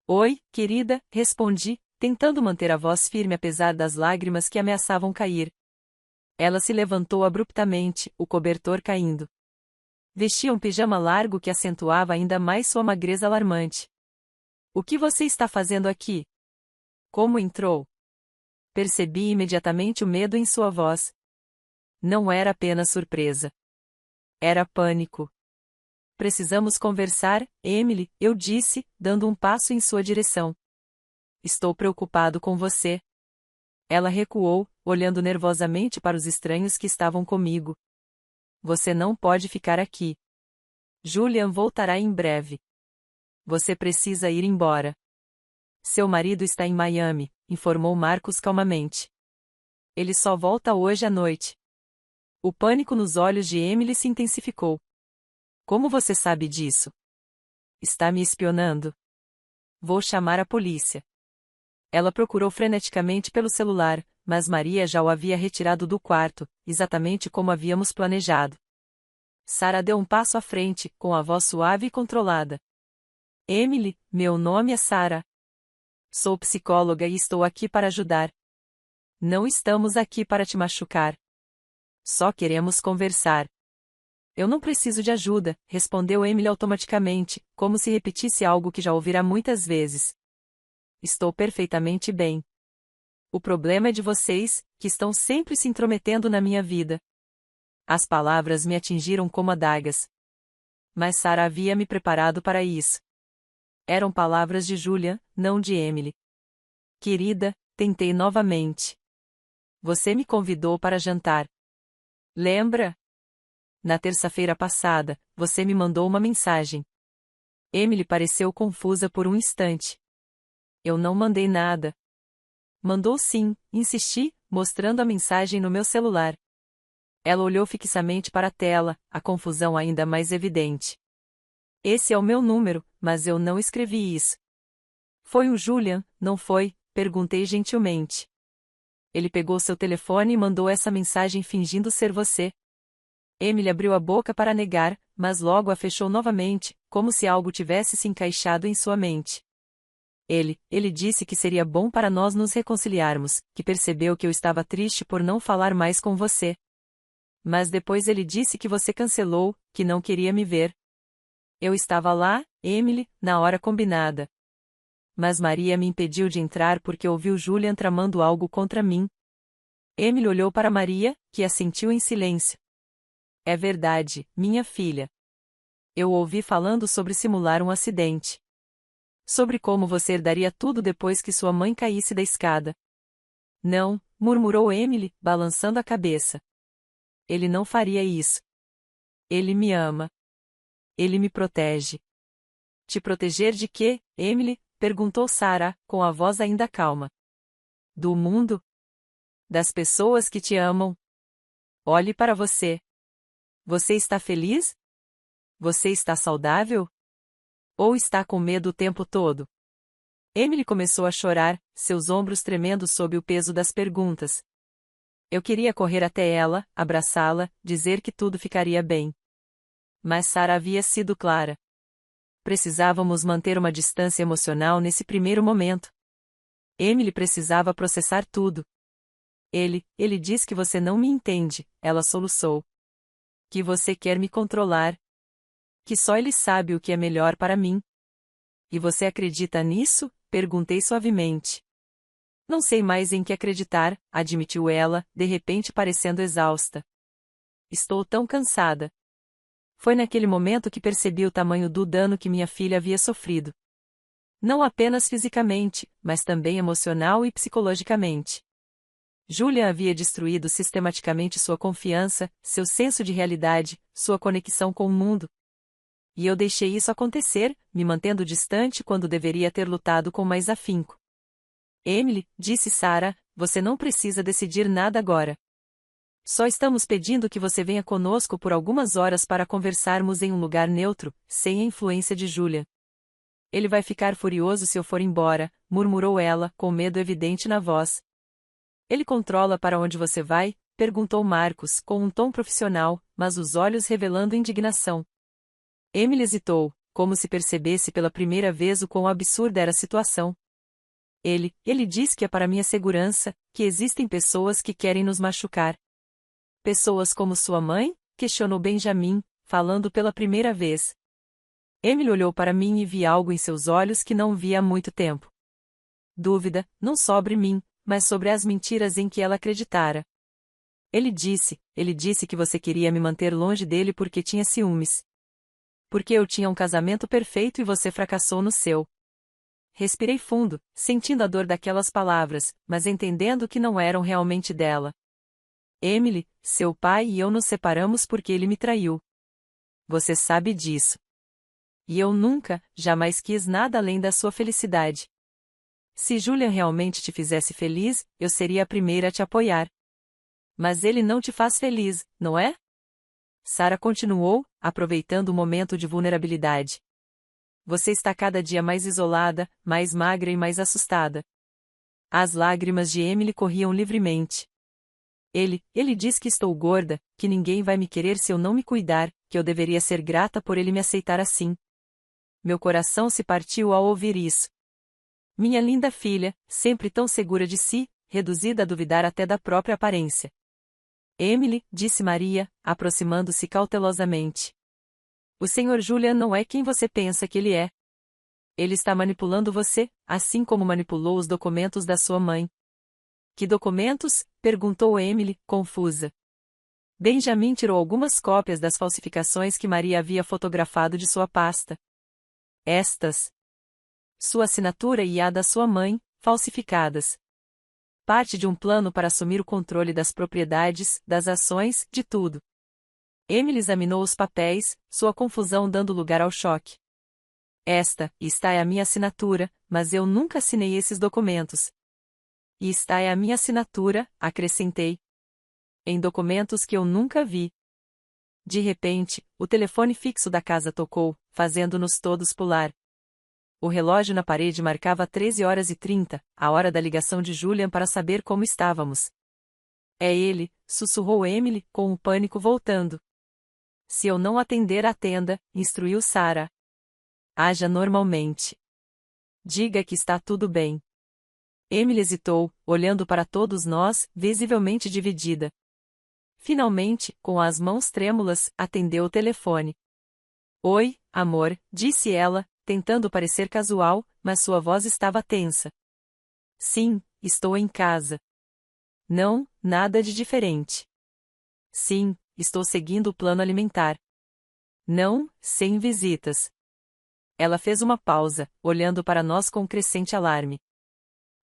Speaker 1: Oi, querida, respondi, tentando manter a voz firme apesar das lágrimas que ameaçavam cair. Ela se levantou abruptamente, o cobertor caindo. Vestia um pijama largo que acentuava ainda mais sua magreza alarmante. O que você está fazendo aqui? Como entrou? Percebi imediatamente o medo em sua voz. Não era apenas surpresa. Era pânico. Precisamos conversar, Emily, eu disse, dando um passo em sua direção. Estou preocupado com você. Ela recuou, olhando nervosamente para os estranhos que estavam comigo. Você não pode ficar aqui. Julian voltará em breve. Você precisa ir embora. Seu marido está em Miami, informou Marcos calmamente. Ele só volta hoje à noite. O pânico nos olhos de Emily se intensificou. Como você sabe disso? Está me espionando. Vou chamar a polícia. Ela procurou freneticamente pelo celular, mas Maria já o havia retirado do quarto, exatamente como havíamos planejado. Sarah deu um passo à frente, com a voz suave e controlada. Emily, meu nome é Sarah. Sou psicóloga e estou aqui para ajudar. Não estamos aqui para te machucar. Só queremos conversar. Eu não preciso de ajuda, respondeu Emily automaticamente, como se repetisse algo que já ouvira muitas vezes. Estou perfeitamente bem. O problema é de vocês, que estão sempre se intrometendo na minha vida. As palavras me atingiram como adagas. Mas Sarah havia me preparado para isso. Eram palavras de Julian, não de Emily. Querida, tentei novamente. Você me convidou para jantar. Lembra? Na terça-feira passada, você me mandou uma mensagem. Emily pareceu confusa por um instante. Eu não mandei nada. Mandou sim, insisti, mostrando a mensagem no meu celular. Ela olhou fixamente para a tela, a confusão ainda mais evidente. Esse é o meu número, mas eu não escrevi isso. Foi o Julian, não foi? Perguntei gentilmente. Ele pegou seu telefone e mandou essa mensagem fingindo ser você. Emily abriu a boca para negar, mas logo a fechou novamente, como se algo tivesse se encaixado em sua mente. Ele disse que seria bom para nós nos reconciliarmos, que percebeu que eu estava triste por não falar mais com você. Mas depois ele disse que você cancelou, que não queria me ver. Eu estava lá, Emily, na hora combinada. Mas Maria me impediu de entrar porque ouviu Julian tramando algo contra mim. Emily olhou para Maria, que assentiu em silêncio. É verdade, minha filha. Eu ouvi falando sobre simular um acidente. Sobre como você herdaria tudo depois que sua mãe caísse da escada. Não, murmurou Emily, balançando a cabeça. Ele não faria isso. Ele me ama. Ele me protege. Te proteger de quê, Emily? Perguntou Sarah, com a voz ainda calma. Do mundo? Das pessoas que te amam? Olhe para você. Você está feliz? Você está saudável? Ou está com medo o tempo todo? Emily começou a chorar, seus ombros tremendo sob o peso das perguntas. Eu queria correr até ela, abraçá-la, dizer que tudo ficaria bem. Mas Sarah havia sido clara. Precisávamos manter uma distância emocional nesse primeiro momento. Emily precisava processar tudo. Ele diz que você não me entende, ela soluçou. Que você quer me controlar. Que só ele sabe o que é melhor para mim. E você acredita nisso? Perguntei suavemente. Não sei mais em que acreditar, admitiu ela, de repente parecendo exausta. Estou tão cansada. Foi naquele momento que percebi o tamanho do dano que minha filha havia sofrido. Não apenas fisicamente, mas também emocional e psicologicamente. Julian havia destruído sistematicamente sua confiança, seu senso de realidade, sua conexão com o mundo. E eu deixei isso acontecer, me mantendo distante quando deveria ter lutado com mais afinco. Emily, disse Sarah, você não precisa decidir nada agora. Só estamos pedindo que você venha conosco por algumas horas para conversarmos em um lugar neutro, sem a influência de Julian. Ele vai ficar furioso se eu for embora, murmurou ela, com medo evidente na voz. Ele controla para onde você vai? Perguntou Marcos, com um tom profissional, mas os olhos revelando indignação. Emily hesitou, como se percebesse pela primeira vez o quão absurda era a situação. Ele diz que é para minha segurança, que existem pessoas que querem nos machucar. Pessoas como sua mãe? Questionou Benjamin, falando pela primeira vez. Emily olhou para mim e vi algo em seus olhos que não via há muito tempo. Dúvida, não sobre mim, mas sobre as mentiras em que ela acreditara. Ele disse que você queria me manter longe dele porque tinha ciúmes. Porque eu tinha um casamento perfeito e você fracassou no seu. Respirei fundo, sentindo a dor daquelas palavras, mas entendendo que não eram realmente dela. Emily, seu pai e eu nos separamos porque ele me traiu. Você sabe disso. E eu nunca, jamais quis nada além da sua felicidade. Se Julian realmente te fizesse feliz, eu seria a primeira a te apoiar. Mas ele não te faz feliz, não é? Sarah continuou, aproveitando o momento de vulnerabilidade. Você está cada dia mais isolada, mais magra e mais assustada. As lágrimas de Emily corriam livremente. Ele diz que estou gorda, que ninguém vai me querer se eu não me cuidar, que eu deveria ser grata por ele me aceitar assim. Meu coração se partiu ao ouvir isso. Minha linda filha, sempre tão segura de si, reduzida a duvidar até da própria aparência. Emily, disse Maria, aproximando-se cautelosamente. O Sr. Julian não é quem você pensa que ele é. Ele está manipulando você, assim como manipulou os documentos da sua mãe. Que documentos? Perguntou Emily, confusa. Benjamin tirou algumas cópias das falsificações que Maria havia fotografado de sua pasta. Estas. Sua assinatura e a da sua mãe, falsificadas. Parte de um plano para assumir o controle das propriedades, das ações, de tudo. Emily examinou os papéis, sua confusão dando lugar ao choque. Esta é a minha assinatura, mas eu nunca assinei esses documentos. E esta é a minha assinatura, acrescentei. Em documentos que eu nunca vi. De repente, o telefone fixo da casa tocou, fazendo-nos todos pular. O relógio na parede marcava 13h30, a hora da ligação de Julian para saber como estávamos. É ele, sussurrou Emily, com o pânico voltando. Se eu não atender, atenda, instruiu Sarah. Haja normalmente. Diga que está tudo bem. Emily hesitou, olhando para todos nós, visivelmente dividida. Finalmente, com as mãos trêmulas, atendeu o telefone. Oi, amor, disse ela, tentando parecer casual, mas sua voz estava tensa. Sim, estou em casa. Não, nada de diferente. Sim, estou seguindo o plano alimentar. Não, sem visitas. Ela fez uma pausa, olhando para nós com crescente alarme.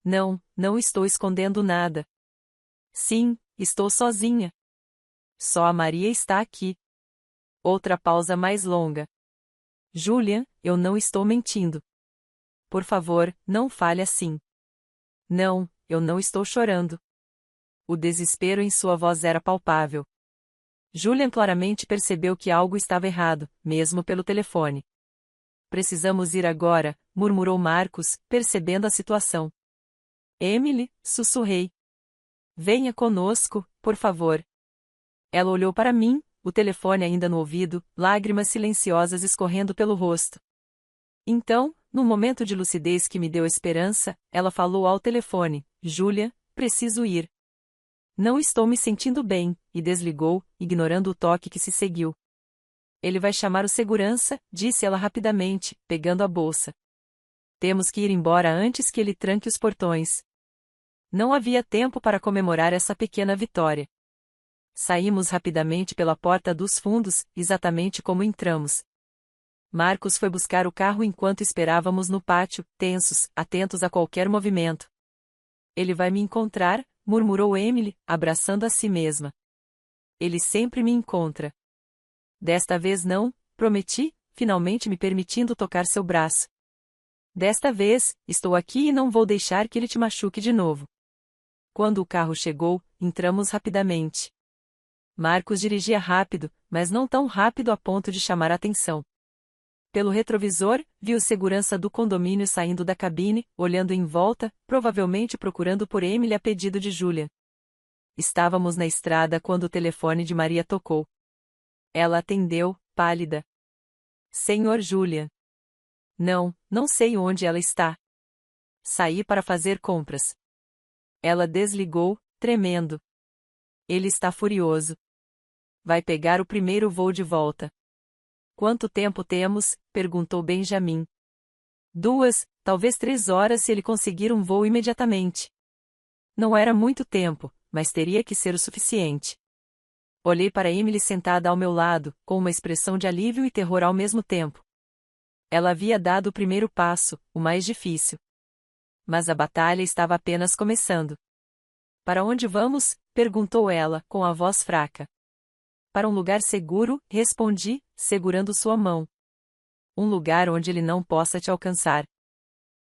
Speaker 1: Não, não estou escondendo nada. Sim, estou sozinha. Só a Maria está aqui. Outra pausa mais longa. Julian, eu não estou mentindo. Por favor, não fale assim. Não, eu não estou chorando. O desespero em sua voz era palpável. Julian claramente percebeu que algo estava errado, mesmo pelo telefone. Precisamos ir agora, murmurou Marcos, percebendo a situação. Emily, sussurrei. Venha conosco, por favor. Ela olhou para mim, o telefone ainda no ouvido, lágrimas silenciosas escorrendo pelo rosto. Então, num momento de lucidez que me deu esperança, ela falou ao telefone: Julia, preciso ir. Não estou me sentindo bem, e desligou, ignorando o toque que se seguiu. Ele vai chamar o segurança, disse ela rapidamente, pegando a bolsa. Temos que ir embora antes que ele tranque os portões. Não havia tempo para comemorar essa pequena vitória. Saímos rapidamente pela porta dos fundos, exatamente como entramos. Marcos foi buscar o carro enquanto esperávamos no pátio, tensos, atentos a qualquer movimento. Ele vai me encontrar, murmurou Emily, abraçando a si mesma. Ele sempre me encontra. Desta vez não, prometi, finalmente me permitindo tocar seu braço. Desta vez, estou aqui e não vou deixar que ele te machuque de novo. Quando o carro chegou, entramos rapidamente. Marcos dirigia rápido, mas não tão rápido a ponto de chamar a atenção. Pelo retrovisor, vi o segurança do condomínio saindo da cabine, olhando em volta, provavelmente procurando por Emily a pedido de Julian. Estávamos na estrada quando o telefone de Maria tocou. Ela atendeu, pálida. Senhor Julian. Não, não sei onde ela está. Saí para fazer compras. Ela desligou, tremendo. Ele está furioso. Vai pegar o primeiro voo de volta. Quanto tempo temos? Perguntou Benjamin. 2, talvez 3 horas se ele conseguir um voo imediatamente. Não era muito tempo, mas teria que ser o suficiente. Olhei para Emily sentada ao meu lado, com uma expressão de alívio e terror ao mesmo tempo. Ela havia dado o primeiro passo, o mais difícil. Mas a batalha estava apenas começando. Para onde vamos? Perguntou ela, com a voz fraca. Para um lugar seguro, respondi, segurando sua mão. Um lugar onde ele não possa te alcançar.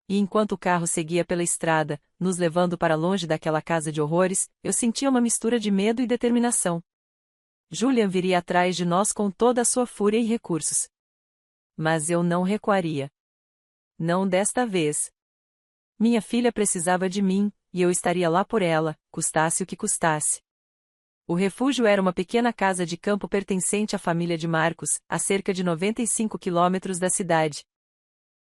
Speaker 1: E enquanto o carro seguia pela estrada, nos levando para longe daquela casa de horrores, eu sentia uma mistura de medo e determinação. Julian viria atrás de nós com toda a sua fúria e recursos. Mas eu não recuaria. Não desta vez. Minha filha precisava de mim, e eu estaria lá por ela, custasse o que custasse. O refúgio era uma pequena casa de campo pertencente à família de Marcos, a cerca de 95 quilômetros da cidade.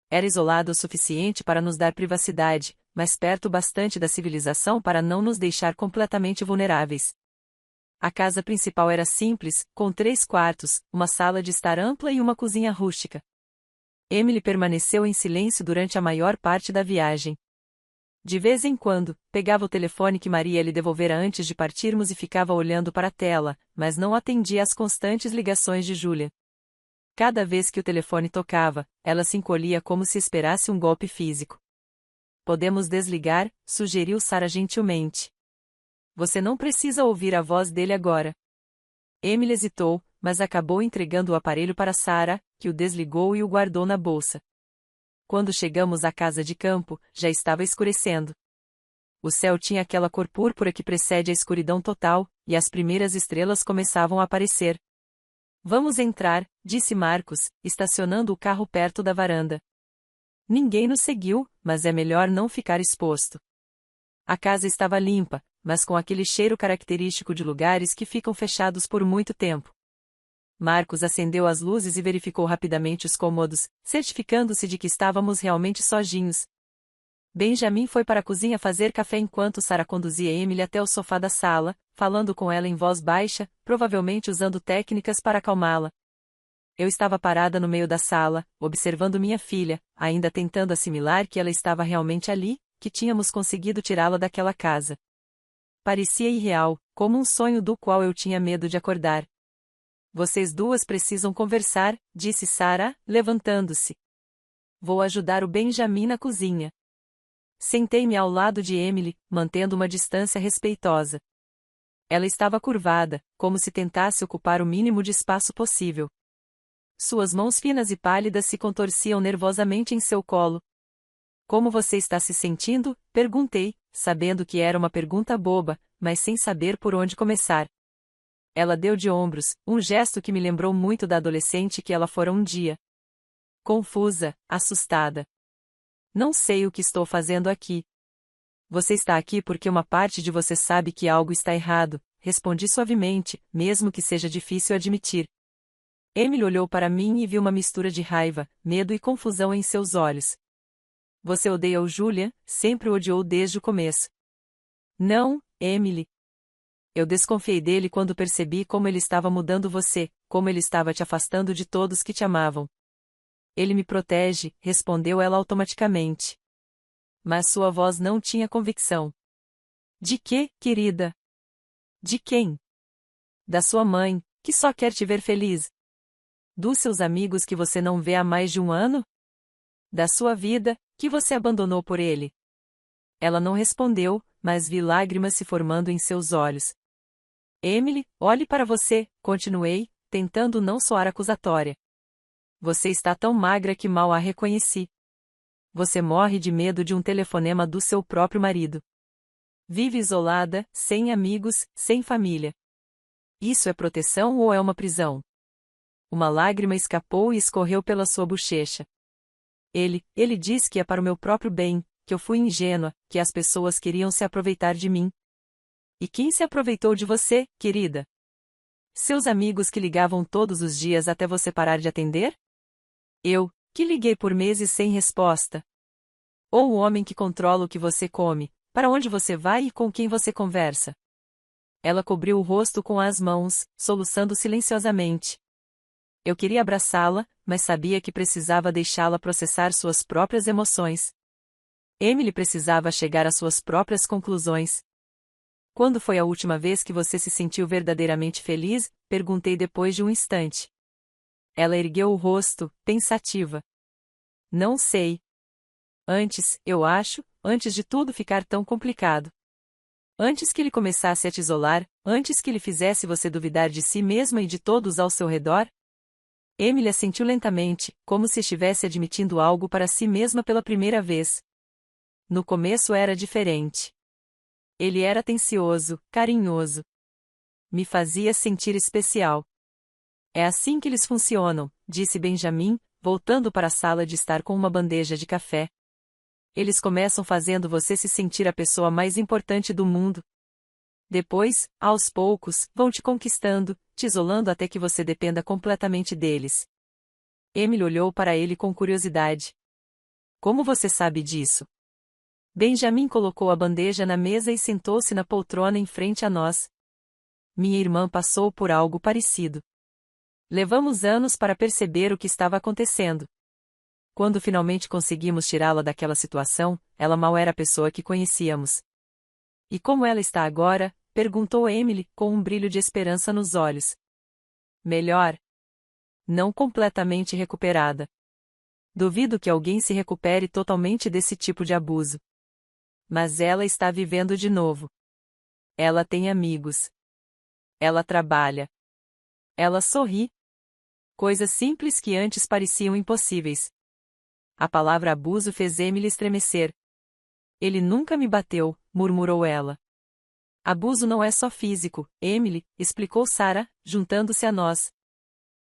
Speaker 1: Era isolado o suficiente para nos dar privacidade, mas perto bastante da civilização para não nos deixar completamente vulneráveis. A casa principal era simples, com 3 quartos, uma sala de estar ampla e uma cozinha rústica. Emily permaneceu em silêncio durante a maior parte da viagem. De vez em quando, pegava o telefone que Maria lhe devolvera antes de partirmos e ficava olhando para a tela, mas não atendia às constantes ligações de Julian. Cada vez que o telefone tocava, ela se encolhia como se esperasse um golpe físico. Podemos desligar, sugeriu Sarah gentilmente. Você não precisa ouvir a voz dele agora. Emily hesitou, mas acabou entregando o aparelho para Sarah, que o desligou e o guardou na bolsa. Quando chegamos à casa de campo, já estava escurecendo. O céu tinha aquela cor púrpura que precede a escuridão total, e as primeiras estrelas começavam a aparecer. Vamos entrar, disse Marcos, estacionando o carro perto da varanda. Ninguém nos seguiu, mas é melhor não ficar exposto. A casa estava limpa, mas com aquele cheiro característico de lugares que ficam fechados por muito tempo. Marcos acendeu as luzes e verificou rapidamente os cômodos, certificando-se de que estávamos realmente sozinhos. Benjamin foi para a cozinha fazer café enquanto Sarah conduzia Emily até o sofá da sala, falando com ela em voz baixa, provavelmente usando técnicas para acalmá-la. Eu estava parada no meio da sala, observando minha filha, ainda tentando assimilar que ela estava realmente ali, que tínhamos conseguido tirá-la daquela casa. Parecia irreal, como um sonho do qual eu tinha medo de acordar. Vocês duas precisam conversar, disse Sarah, levantando-se. Vou ajudar o Benjamin na cozinha. Sentei-me ao lado de Emily, mantendo uma distância respeitosa. Ela estava curvada, como se tentasse ocupar o mínimo de espaço possível. Suas mãos finas e pálidas se contorciam nervosamente em seu colo. Como você está se sentindo? Perguntei, sabendo que era uma pergunta boba, mas sem saber por onde começar. Ela deu de ombros, um gesto que me lembrou muito da adolescente que ela fora um dia. Confusa, assustada. Não sei o que estou fazendo aqui. Você está aqui porque uma parte de você sabe que algo está errado, respondi suavemente, mesmo que seja difícil admitir. Emily olhou para mim e viu uma mistura de raiva, medo e confusão em seus olhos. Você odeia o Julian, sempre o odiou desde o começo. Não, Emily. Eu desconfiei dele quando percebi como ele estava mudando você, como ele estava te afastando de todos que te amavam. Ele me protege, respondeu ela automaticamente. Mas sua voz não tinha convicção. De quê, querida? De quem? Da sua mãe, que só quer te ver feliz. Dos seus amigos que você não vê há mais de um ano? Da sua vida, que você abandonou por ele. Ela não respondeu, mas vi lágrimas se formando em seus olhos. Emily, olhe para você, continuei, tentando não soar acusatória. Você está tão magra que mal a reconheci. Você morre de medo de um telefonema do seu próprio marido. Vive isolada, sem amigos, sem família. Isso é proteção ou é uma prisão? Uma lágrima escapou e escorreu pela sua bochecha. Ele diz que é para o meu próprio bem, que eu fui ingênua, que as pessoas queriam se aproveitar de mim. E quem se aproveitou de você, querida? Seus amigos que ligavam todos os dias até você parar de atender? Eu, que liguei por meses sem resposta. Ou o homem que controla o que você come, para onde você vai e com quem você conversa. Ela cobriu o rosto com as mãos, soluçando silenciosamente. Eu queria abraçá-la, mas sabia que precisava deixá-la processar suas próprias emoções. Emily precisava chegar às suas próprias conclusões. Quando foi a última vez que você se sentiu verdadeiramente feliz? Perguntei depois de um instante. Ela ergueu o rosto, pensativa. Não sei. Antes, eu acho, antes de tudo ficar tão complicado. Antes que ele começasse a te isolar, antes que ele fizesse você duvidar de si mesma e de todos ao seu redor? Emily assentiu lentamente, como se estivesse admitindo algo para si mesma pela primeira vez. No começo era diferente. Ele era atencioso, carinhoso. Me fazia sentir especial. É assim que eles funcionam, disse Benjamin, voltando para a sala de estar com uma bandeja de café. Eles começam fazendo você se sentir a pessoa mais importante do mundo. Depois, aos poucos, vão te conquistando, te isolando até que você dependa completamente deles. Emily olhou para ele com curiosidade. Como você sabe disso? Benjamin colocou a bandeja na mesa e sentou-se na poltrona em frente a nós. Minha irmã passou por algo parecido. Levamos anos para perceber o que estava acontecendo. Quando finalmente conseguimos tirá-la daquela situação, ela mal era a pessoa que conhecíamos. E como ela está agora? Perguntou Emily, com um brilho de esperança nos olhos. Melhor. Não completamente recuperada. Duvido que alguém se recupere totalmente desse tipo de abuso. Mas ela está vivendo de novo. Ela tem amigos. Ela trabalha. Ela sorri. Coisas simples que antes pareciam impossíveis. A palavra abuso fez Emily estremecer. Ele nunca me bateu, murmurou ela. Abuso não é só físico, Emily, explicou Sarah, juntando-se a nós.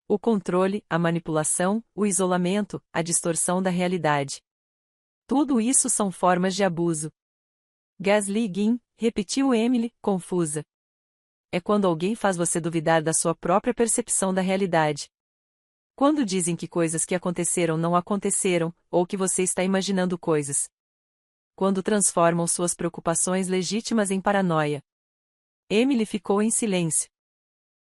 Speaker 1: O controle, a manipulação, o isolamento, a distorção da realidade. Tudo isso são formas de abuso. Gaslighting, repetiu Emily, confusa. É quando alguém faz você duvidar da sua própria percepção da realidade. Quando dizem que coisas que aconteceram não aconteceram, ou que você está imaginando coisas. Quando transformam suas preocupações legítimas em paranoia. Emily ficou em silêncio.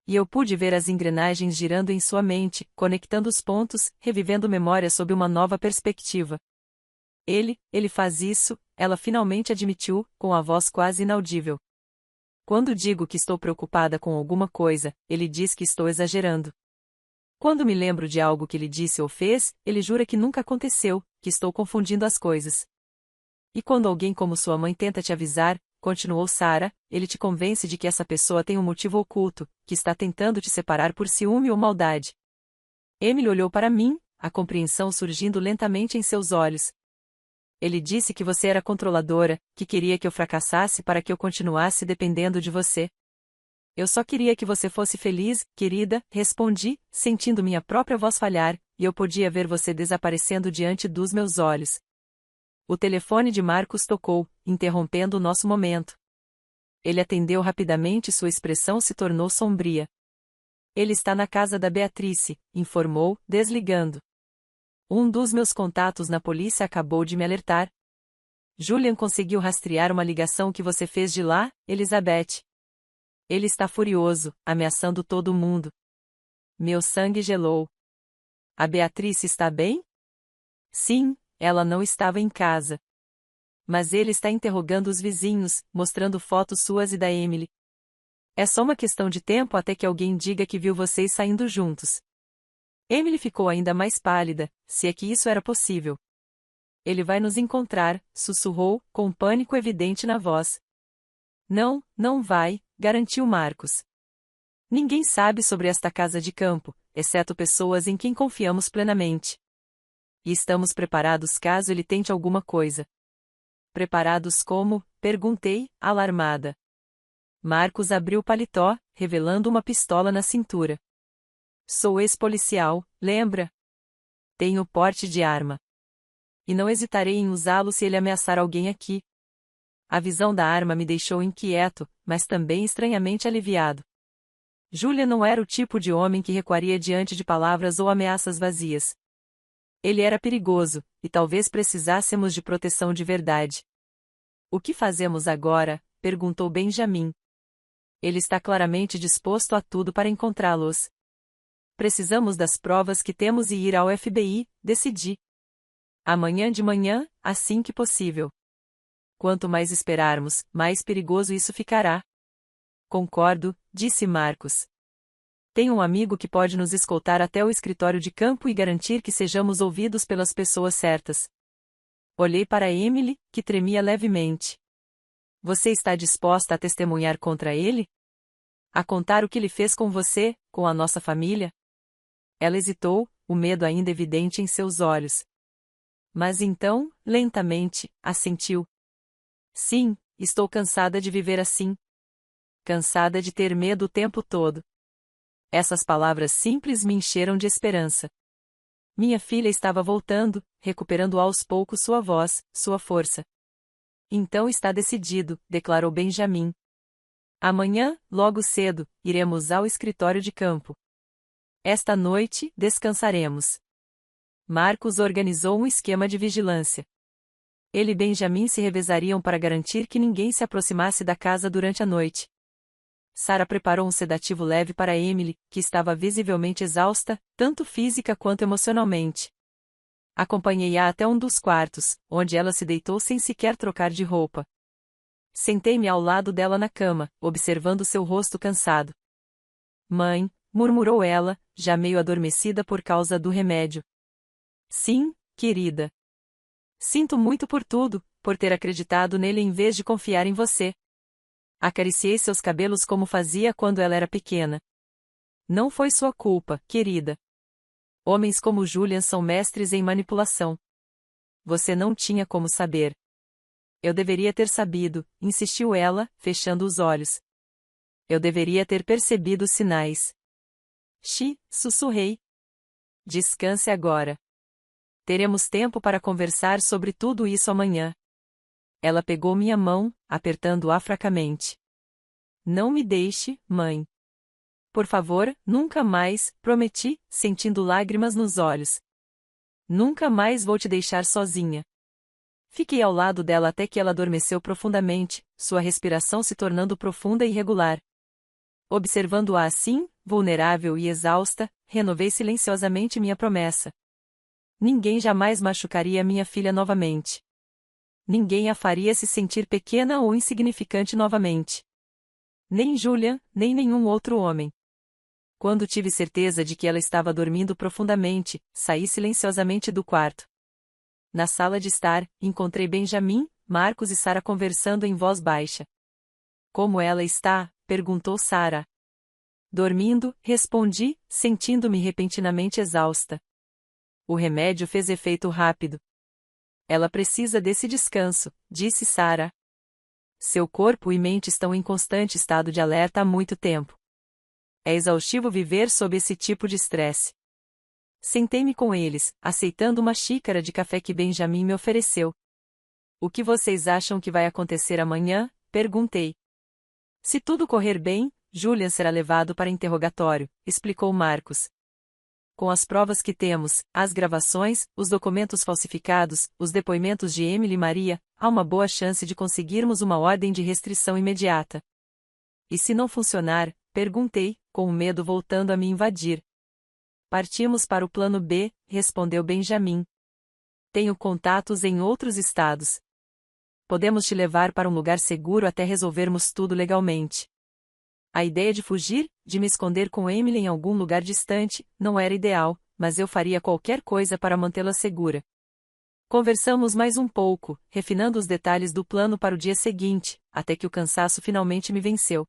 Speaker 1: E eu pude ver as engrenagens girando em sua mente, conectando os pontos, revivendo memórias sob uma nova perspectiva. Ele faz isso, ela finalmente admitiu, com a voz quase inaudível. Quando digo que estou preocupada com alguma coisa, ele diz que estou exagerando. Quando me lembro de algo que ele disse ou fez, ele jura que nunca aconteceu, que estou confundindo as coisas. E quando alguém como sua mãe tenta te avisar, continuou Sarah, ele te convence de que essa pessoa tem um motivo oculto, que está tentando te separar por ciúme ou maldade. Emily olhou para mim, a compreensão surgindo lentamente em seus olhos. Ele disse que você era controladora, que queria que eu fracassasse para que eu continuasse dependendo de você. Eu só queria que você fosse feliz, querida, respondi, sentindo minha própria voz falhar, e eu podia ver você desaparecendo diante dos meus olhos. O telefone de Marcos tocou, interrompendo o nosso momento. Ele atendeu rapidamente e sua expressão se tornou sombria. Ele está na casa da Beatrice, informou, desligando. Um dos meus contatos na polícia acabou de me alertar. Julian conseguiu rastrear uma ligação que você fez de lá, Elizabeth. Ele está furioso, ameaçando todo mundo. Meu sangue gelou. A Beatrice está bem? Sim, ela não estava em casa. Mas ele está interrogando os vizinhos, mostrando fotos suas e da Emily. É só uma questão de tempo até que alguém diga que viu vocês saindo juntos. Emily ficou ainda mais pálida, se é que isso era possível. Ele vai nos encontrar, sussurrou, com pânico evidente na voz. Não, não vai, garantiu Marcos. Ninguém sabe sobre esta casa de campo, exceto pessoas em quem confiamos plenamente. E estamos preparados caso ele tente alguma coisa. Preparados como? Perguntei, alarmada. Marcos abriu o paletó, revelando uma pistola na cintura. Sou ex-policial, lembra? Tenho porte de arma. E não hesitarei em usá-lo se ele ameaçar alguém aqui. A visão da arma me deixou inquieto, mas também estranhamente aliviado. Julia não era o tipo de homem que recuaria diante de palavras ou ameaças vazias. Ele era perigoso, e talvez precisássemos de proteção de verdade. O que fazemos agora? Perguntou Benjamin. Ele está claramente disposto a tudo para encontrá-los. Precisamos das provas que temos e ir ao FBI, decidi. Amanhã de manhã, assim que possível. Quanto mais esperarmos, mais perigoso isso ficará. Concordo, disse Marcos. Tenho um amigo que pode nos escoltar até o escritório de campo e garantir que sejamos ouvidos pelas pessoas certas. Olhei para Emily, que tremia levemente. Você está disposta a testemunhar contra ele? A contar o que ele fez com você, com a nossa família? Ela hesitou, o medo ainda evidente em seus olhos. Mas então, lentamente, assentiu. Sim, estou cansada de viver assim. Cansada de ter medo o tempo todo. Essas palavras simples me encheram de esperança. Minha filha estava voltando, recuperando aos poucos sua voz, sua força. Então está decidido, declarou Benjamin. Amanhã, logo cedo, iremos ao escritório de campo. Esta noite, descansaremos. Marcos organizou um esquema de vigilância. Ele e Benjamin se revezariam para garantir que ninguém se aproximasse da casa durante a noite. Sarah preparou um sedativo leve para Emily, que estava visivelmente exausta, tanto física quanto emocionalmente. Acompanhei-a até um dos quartos, onde ela se deitou sem sequer trocar de roupa. Sentei-me ao lado dela na cama, observando seu rosto cansado. Mãe, murmurou ela, já meio adormecida por causa do remédio. Sim, querida. Sinto muito por tudo, por ter acreditado nele em vez de confiar em você. Acariciei seus cabelos como fazia quando ela era pequena. Não foi sua culpa, querida. Homens como Julian são mestres em manipulação. Você não tinha como saber. Eu deveria ter sabido, insistiu ela, fechando os olhos. Eu deveria ter percebido os sinais. Sussurrei. Descanse agora. Teremos tempo para conversar sobre tudo isso amanhã. Ela pegou minha mão, apertando-a fracamente. Não me deixe, mãe. Por favor, nunca mais, prometi, sentindo lágrimas nos olhos. Nunca mais vou te deixar sozinha. Fiquei ao lado dela até que ela adormeceu profundamente, sua respiração se tornando profunda e regular. Observando-a assim, vulnerável e exausta, renovei silenciosamente minha promessa. Ninguém jamais machucaria minha filha novamente. Ninguém a faria se sentir pequena ou insignificante novamente. Nem Julian, nem nenhum outro homem. Quando tive certeza de que ela estava dormindo profundamente, saí silenciosamente do quarto. Na sala de estar, encontrei Benjamin, Marcos e Sarah conversando em voz baixa. Como ela está? Perguntou Sarah. Dormindo, respondi, sentindo-me repentinamente exausta. O remédio fez efeito rápido. Ela precisa desse descanso, disse Sarah. Seu corpo e mente estão em constante estado de alerta há muito tempo. É exaustivo viver sob esse tipo de estresse. Sentei-me com eles, aceitando uma xícara de café que Benjamin me ofereceu. O que vocês acham que vai acontecer amanhã? Perguntei. Se tudo correr bem, Julian será levado para interrogatório, explicou Marcos. Com as provas que temos, as gravações, os documentos falsificados, os depoimentos de Emily e Maria, há uma boa chance de conseguirmos uma ordem de restrição imediata. E se não funcionar? Perguntei, com o medo voltando a me invadir. Partimos para o plano B, respondeu Benjamin. Tenho contatos em outros estados. Podemos te levar para um lugar seguro até resolvermos tudo legalmente. A ideia de fugir, de me esconder com Emily em algum lugar distante, não era ideal, mas eu faria qualquer coisa para mantê-la segura. Conversamos mais um pouco, refinando os detalhes do plano para o dia seguinte, até que o cansaço finalmente me venceu.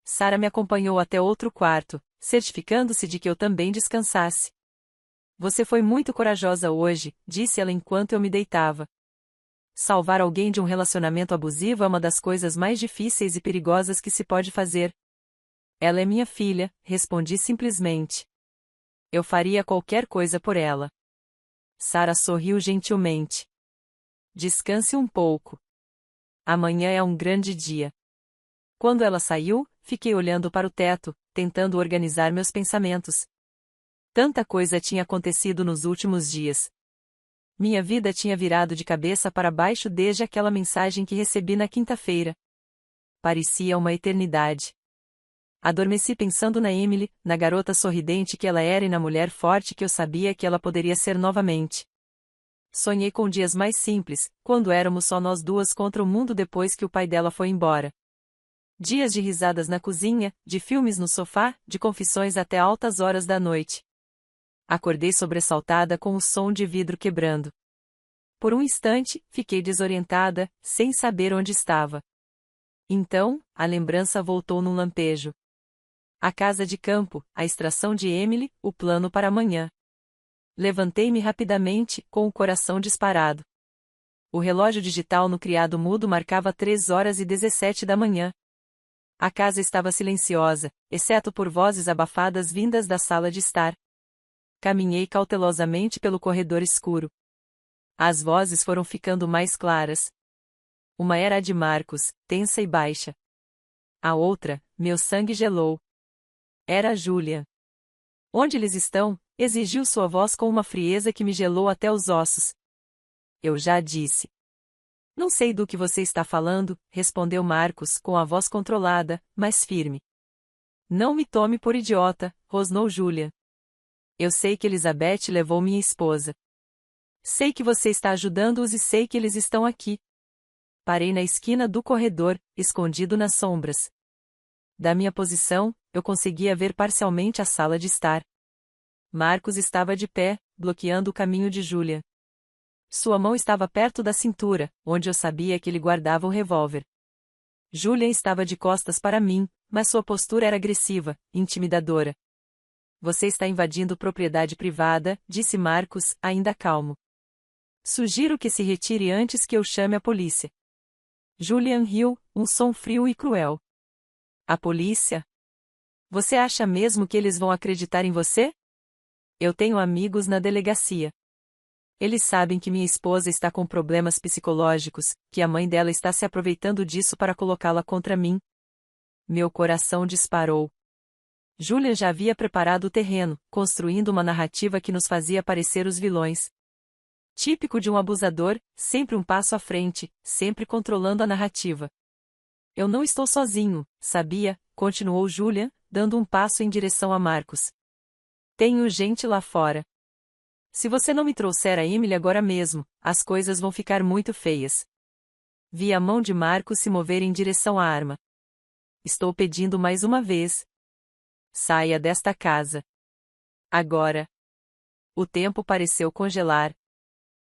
Speaker 1: Sarah me acompanhou até outro quarto, certificando-se de que eu também descansasse. Você foi muito corajosa hoje, disse ela enquanto eu me deitava. Salvar alguém de um relacionamento abusivo é uma das coisas mais difíceis e perigosas que se pode fazer. Ela é minha filha, respondi simplesmente. Eu faria qualquer coisa por ela. Sarah sorriu gentilmente. Descanse um pouco. Amanhã é um grande dia. Quando ela saiu, fiquei olhando para o teto, tentando organizar meus pensamentos. Tanta coisa tinha acontecido nos últimos dias. Minha vida tinha virado de cabeça para baixo desde aquela mensagem que recebi na quinta-feira. Parecia uma eternidade. Adormeci pensando na Emily, na garota sorridente que ela era e na mulher forte que eu sabia que ela poderia ser novamente. Sonhei com dias mais simples, quando éramos só nós duas contra o mundo depois que o pai dela foi embora. Dias de risadas na cozinha, de filmes no sofá, de confissões até altas horas da noite. Acordei sobressaltada com o som de vidro quebrando. Por um instante, fiquei desorientada, sem saber onde estava. Então, a lembrança voltou num lampejo. A casa de campo, a extração de Emily, o plano para amanhã. Levantei-me rapidamente, com o coração disparado. O relógio digital no criado mudo marcava 3h17 da manhã. A casa estava silenciosa, exceto por vozes abafadas vindas da sala de estar. Caminhei cautelosamente pelo corredor escuro. As vozes foram ficando mais claras. Uma era a de Marcos, tensa e baixa. A outra, meu sangue gelou. Era a Julia. Onde eles estão? Exigiu sua voz com uma frieza que me gelou até os ossos. Eu já disse. Não sei do que você está falando, respondeu Marcos com a voz controlada, mas firme. Não me tome por idiota, rosnou Julia. Eu sei que Elizabeth levou minha esposa. Sei que você está ajudando-os e sei que eles estão aqui. Parei na esquina do corredor, escondido nas sombras. Da minha posição, eu conseguia ver parcialmente a sala de estar. Marcos estava de pé, bloqueando o caminho de Julia. Sua mão estava perto da cintura, onde eu sabia que ele guardava o revólver. Julia estava de costas para mim, mas sua postura era agressiva, intimidadora. Você está invadindo propriedade privada, disse Marcos, ainda calmo. Sugiro que se retire antes que eu chame a polícia. Julian riu, um som frio e cruel. A polícia? Você acha mesmo que eles vão acreditar em você? Eu tenho amigos na delegacia. Eles sabem que minha esposa está com problemas psicológicos, que a mãe dela está se aproveitando disso para colocá-la contra mim. Meu coração disparou. Julian já havia preparado o terreno, construindo uma narrativa que nos fazia parecer os vilões. Típico de um abusador, sempre um passo à frente, sempre controlando a narrativa. Eu não estou sozinho, sabia, continuou Julian, dando um passo em direção a Marcos. Tenho gente lá fora. Se você não me trouxer a Emily agora mesmo, as coisas vão ficar muito feias. Vi a mão de Marcos se mover em direção à arma. Estou pedindo mais uma vez. Saia desta casa. Agora. O tempo pareceu congelar.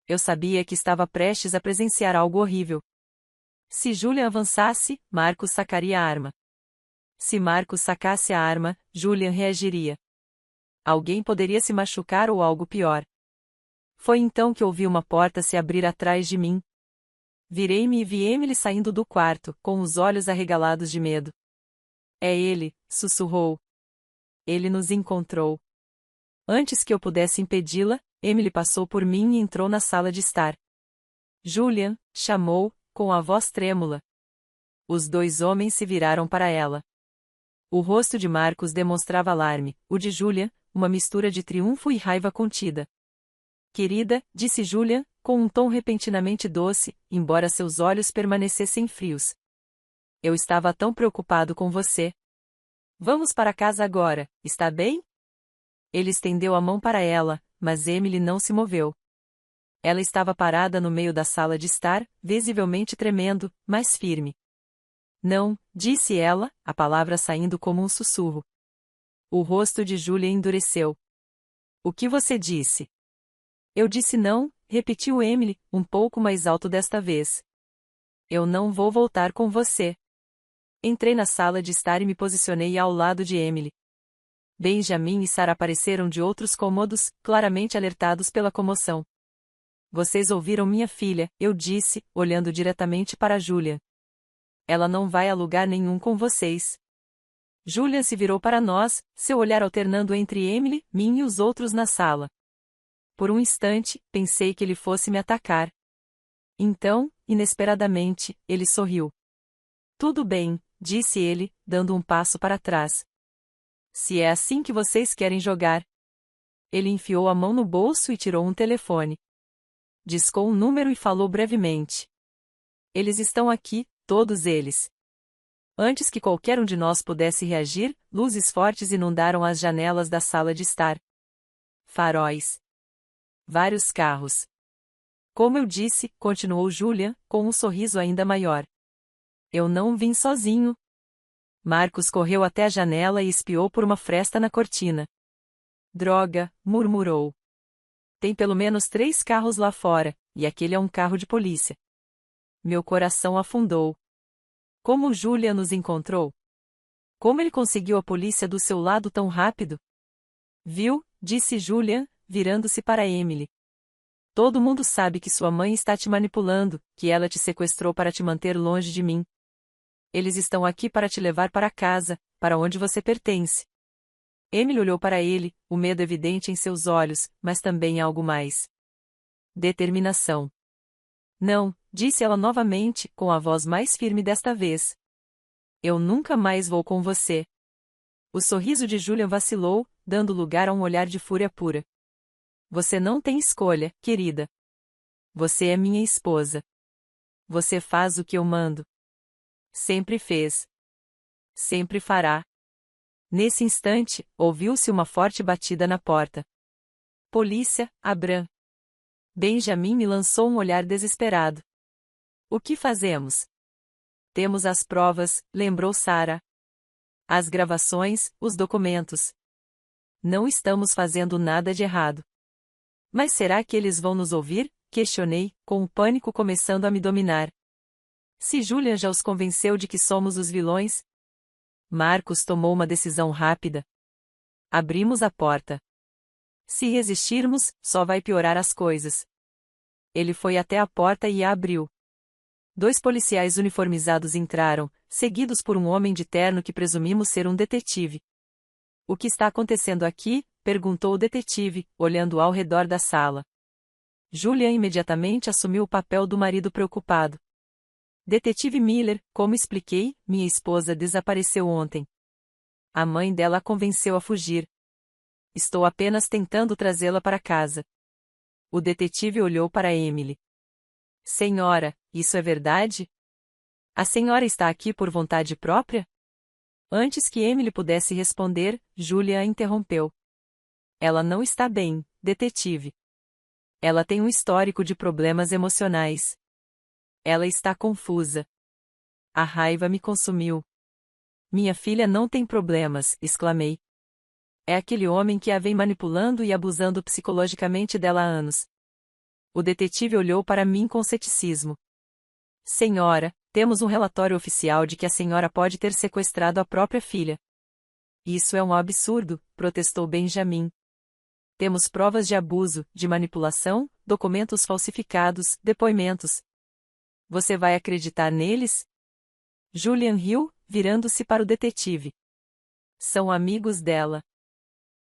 Speaker 1: Eu sabia que estava prestes a presenciar algo horrível. Se Julian avançasse, Marcos sacaria a arma. Se Marcos sacasse a arma, Julian reagiria. Alguém poderia se machucar ou algo pior. Foi então que ouvi uma porta se abrir atrás de mim. Virei-me e vi Emily saindo do quarto, com os olhos arregalados de medo. É ele, sussurrou. Ele nos encontrou. Antes que eu pudesse impedi-la, Emily passou por mim e entrou na sala de estar. Julian, chamou, com a voz trêmula. Os dois homens se viraram para ela. O rosto de Marcos demonstrava alarme, o de Julian, uma mistura de triunfo e raiva contida. Querida, disse Julian, com um tom repentinamente doce, embora seus olhos permanecessem frios. Eu estava tão preocupado com você. Vamos para casa agora, está bem? Ele estendeu a mão para ela, mas Emily não se moveu. Ela estava parada no meio da sala de estar, visivelmente tremendo, mas firme. Não, disse ela, a palavra saindo como um sussurro. O rosto de Julia endureceu. O que você disse? Eu disse não, repetiu Emily, um pouco mais alto desta vez. Eu não vou voltar com você. Entrei na sala de estar e me posicionei ao lado de Emily. Benjamin e Sarah apareceram de outros cômodos, claramente alertados pela comoção. Vocês ouviram minha filha, eu disse, olhando diretamente para Julia. Ela não vai a lugar nenhum com vocês. Julia se virou para nós, seu olhar alternando entre Emily, mim e os outros na sala. Por um instante, pensei que ele fosse me atacar. Então, inesperadamente, ele sorriu. Tudo bem, disse ele, dando um passo para trás. Se é assim que vocês querem jogar. Ele enfiou a mão no bolso e tirou um telefone. Discou um número e falou brevemente. Eles estão aqui, todos eles. Antes que qualquer um de nós pudesse reagir, luzes fortes inundaram as janelas da sala de estar. Faróis. Vários carros. Como eu disse, continuou Julian, com um sorriso ainda maior. Eu não vim sozinho. Marcos correu até a janela e espiou por uma fresta na cortina. Droga, murmurou. Tem pelo menos 3 carros lá fora, e aquele é um carro de polícia. Meu coração afundou. Como Julian nos encontrou? Como ele conseguiu a polícia do seu lado tão rápido? Viu, disse Julian, virando-se para Emily. Todo mundo sabe que sua mãe está te manipulando, que ela te sequestrou para te manter longe de mim. Eles estão aqui para te levar para casa, para onde você pertence. Emily olhou para ele, o medo evidente em seus olhos, mas também algo mais. Determinação. Não, disse ela novamente, com a voz mais firme desta vez. Eu nunca mais vou com você. O sorriso de Julian vacilou, dando lugar a um olhar de fúria pura. Você não tem escolha, querida. Você é minha esposa. Você faz o que eu mando. Sempre fez. Sempre fará. Nesse instante, ouviu-se uma forte batida na porta. Polícia, Abram. Benjamin me lançou um olhar desesperado. O que fazemos? Temos as provas, lembrou Sarah. As gravações, os documentos. Não estamos fazendo nada de errado. Mas será que eles vão nos ouvir? Questionei, com o pânico começando a me dominar. Se Julian já os convenceu de que somos os vilões? Marcos tomou uma decisão rápida. Abrimos a porta. Se resistirmos, só vai piorar as coisas. Ele foi até a porta e a abriu. 2 policiais uniformizados entraram, seguidos por um homem de terno que presumimos ser um detetive. O que está acontecendo aqui? Perguntou o detetive, olhando ao redor da sala. Julian imediatamente assumiu o papel do marido preocupado. Detetive Miller, como expliquei, minha esposa desapareceu ontem. A mãe dela a convenceu a fugir. Estou apenas tentando trazê-la para casa. O detetive olhou para Emily. Senhora, isso é verdade? A senhora está aqui por vontade própria? Antes que Emily pudesse responder, Julia a interrompeu. Ela não está bem, detetive. Ela tem um histórico de problemas emocionais. Ela está confusa. A raiva me consumiu. Minha filha não tem problemas, exclamei. É aquele homem que a vem manipulando e abusando psicologicamente dela há anos. O detetive olhou para mim com ceticismo. Senhora, temos um relatório oficial de que a senhora pode ter sequestrado a própria filha. Isso é um absurdo, protestou Benjamin. Temos provas de abuso, de manipulação, documentos falsificados, depoimentos. Você vai acreditar neles? Julian riu, virando-se para o detetive. São amigos dela.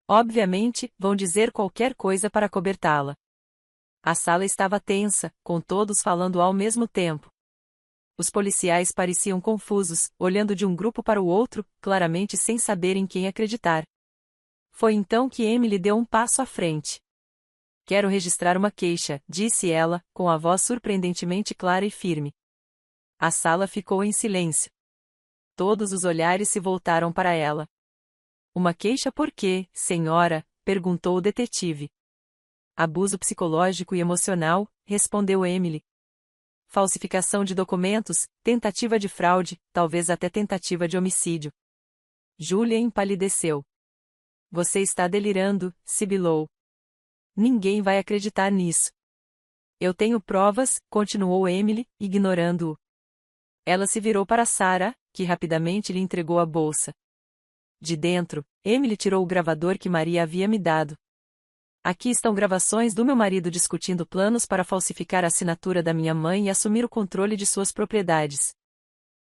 Speaker 1: Obviamente, vão dizer qualquer coisa para cobertá-la. A sala estava tensa, com todos falando ao mesmo tempo. Os policiais pareciam confusos, olhando de um grupo para o outro, claramente sem saber em quem acreditar. Foi então que Emily deu um passo à frente. Quero registrar uma queixa, disse ela, com a voz surpreendentemente clara e firme. A sala ficou em silêncio. Todos os olhares se voltaram para ela. Uma queixa por quê, senhora? Perguntou o detetive. Abuso psicológico e emocional, respondeu Emily. Falsificação de documentos, tentativa de fraude, talvez até tentativa de homicídio. Julia empalideceu. Você está delirando, sibilou. Ninguém vai acreditar nisso. Eu tenho provas, continuou Emily, ignorando-o. Ela se virou para Sarah, que rapidamente lhe entregou a bolsa. De dentro, Emily tirou o gravador que Maria havia me dado. Aqui estão gravações do meu marido discutindo planos para falsificar a assinatura da minha mãe e assumir o controle de suas propriedades.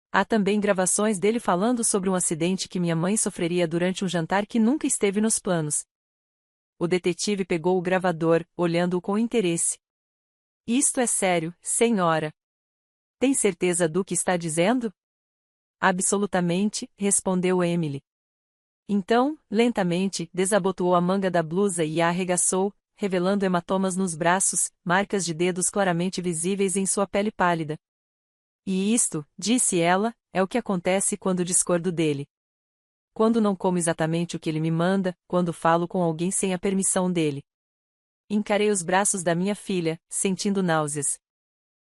Speaker 1: Há também gravações dele falando sobre um acidente que minha mãe sofreria durante um jantar que nunca esteve nos planos. O detetive pegou o gravador, olhando-o com interesse. Isto é sério, senhora. Tem certeza do que está dizendo? Absolutamente, respondeu Emily. Então, lentamente, desabotoou a manga da blusa e a arregaçou, revelando hematomas nos braços, marcas de dedos claramente visíveis em sua pele pálida. E isto, disse ela, é o que acontece quando discordo dele. Quando não como exatamente o que ele me manda, quando falo com alguém sem a permissão dele. Encarei os braços da minha filha, sentindo náuseas.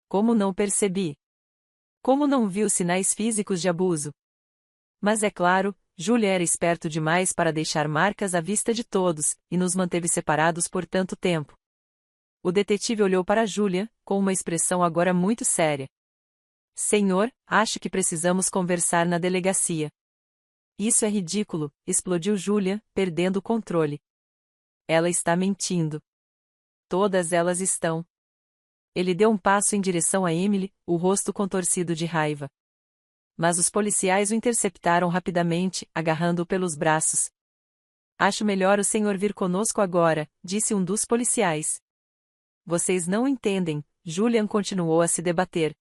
Speaker 1: Como não percebi? Como não vi os sinais físicos de abuso? Mas é claro, Júlia era esperto demais para deixar marcas à vista de todos, e nos manteve separados por tanto tempo. O detetive olhou para Júlia, com uma expressão agora muito séria. Senhor, acho que precisamos conversar na delegacia. Isso é ridículo, explodiu Júlia, perdendo o controle. Ela está mentindo. Todas elas estão. Ele deu um passo em direção a Emily, o rosto contorcido de raiva. Mas os policiais o interceptaram rapidamente, agarrando-o pelos braços. Acho melhor o senhor vir conosco agora, disse um dos policiais. Vocês não entendem, Julian continuou a se debater.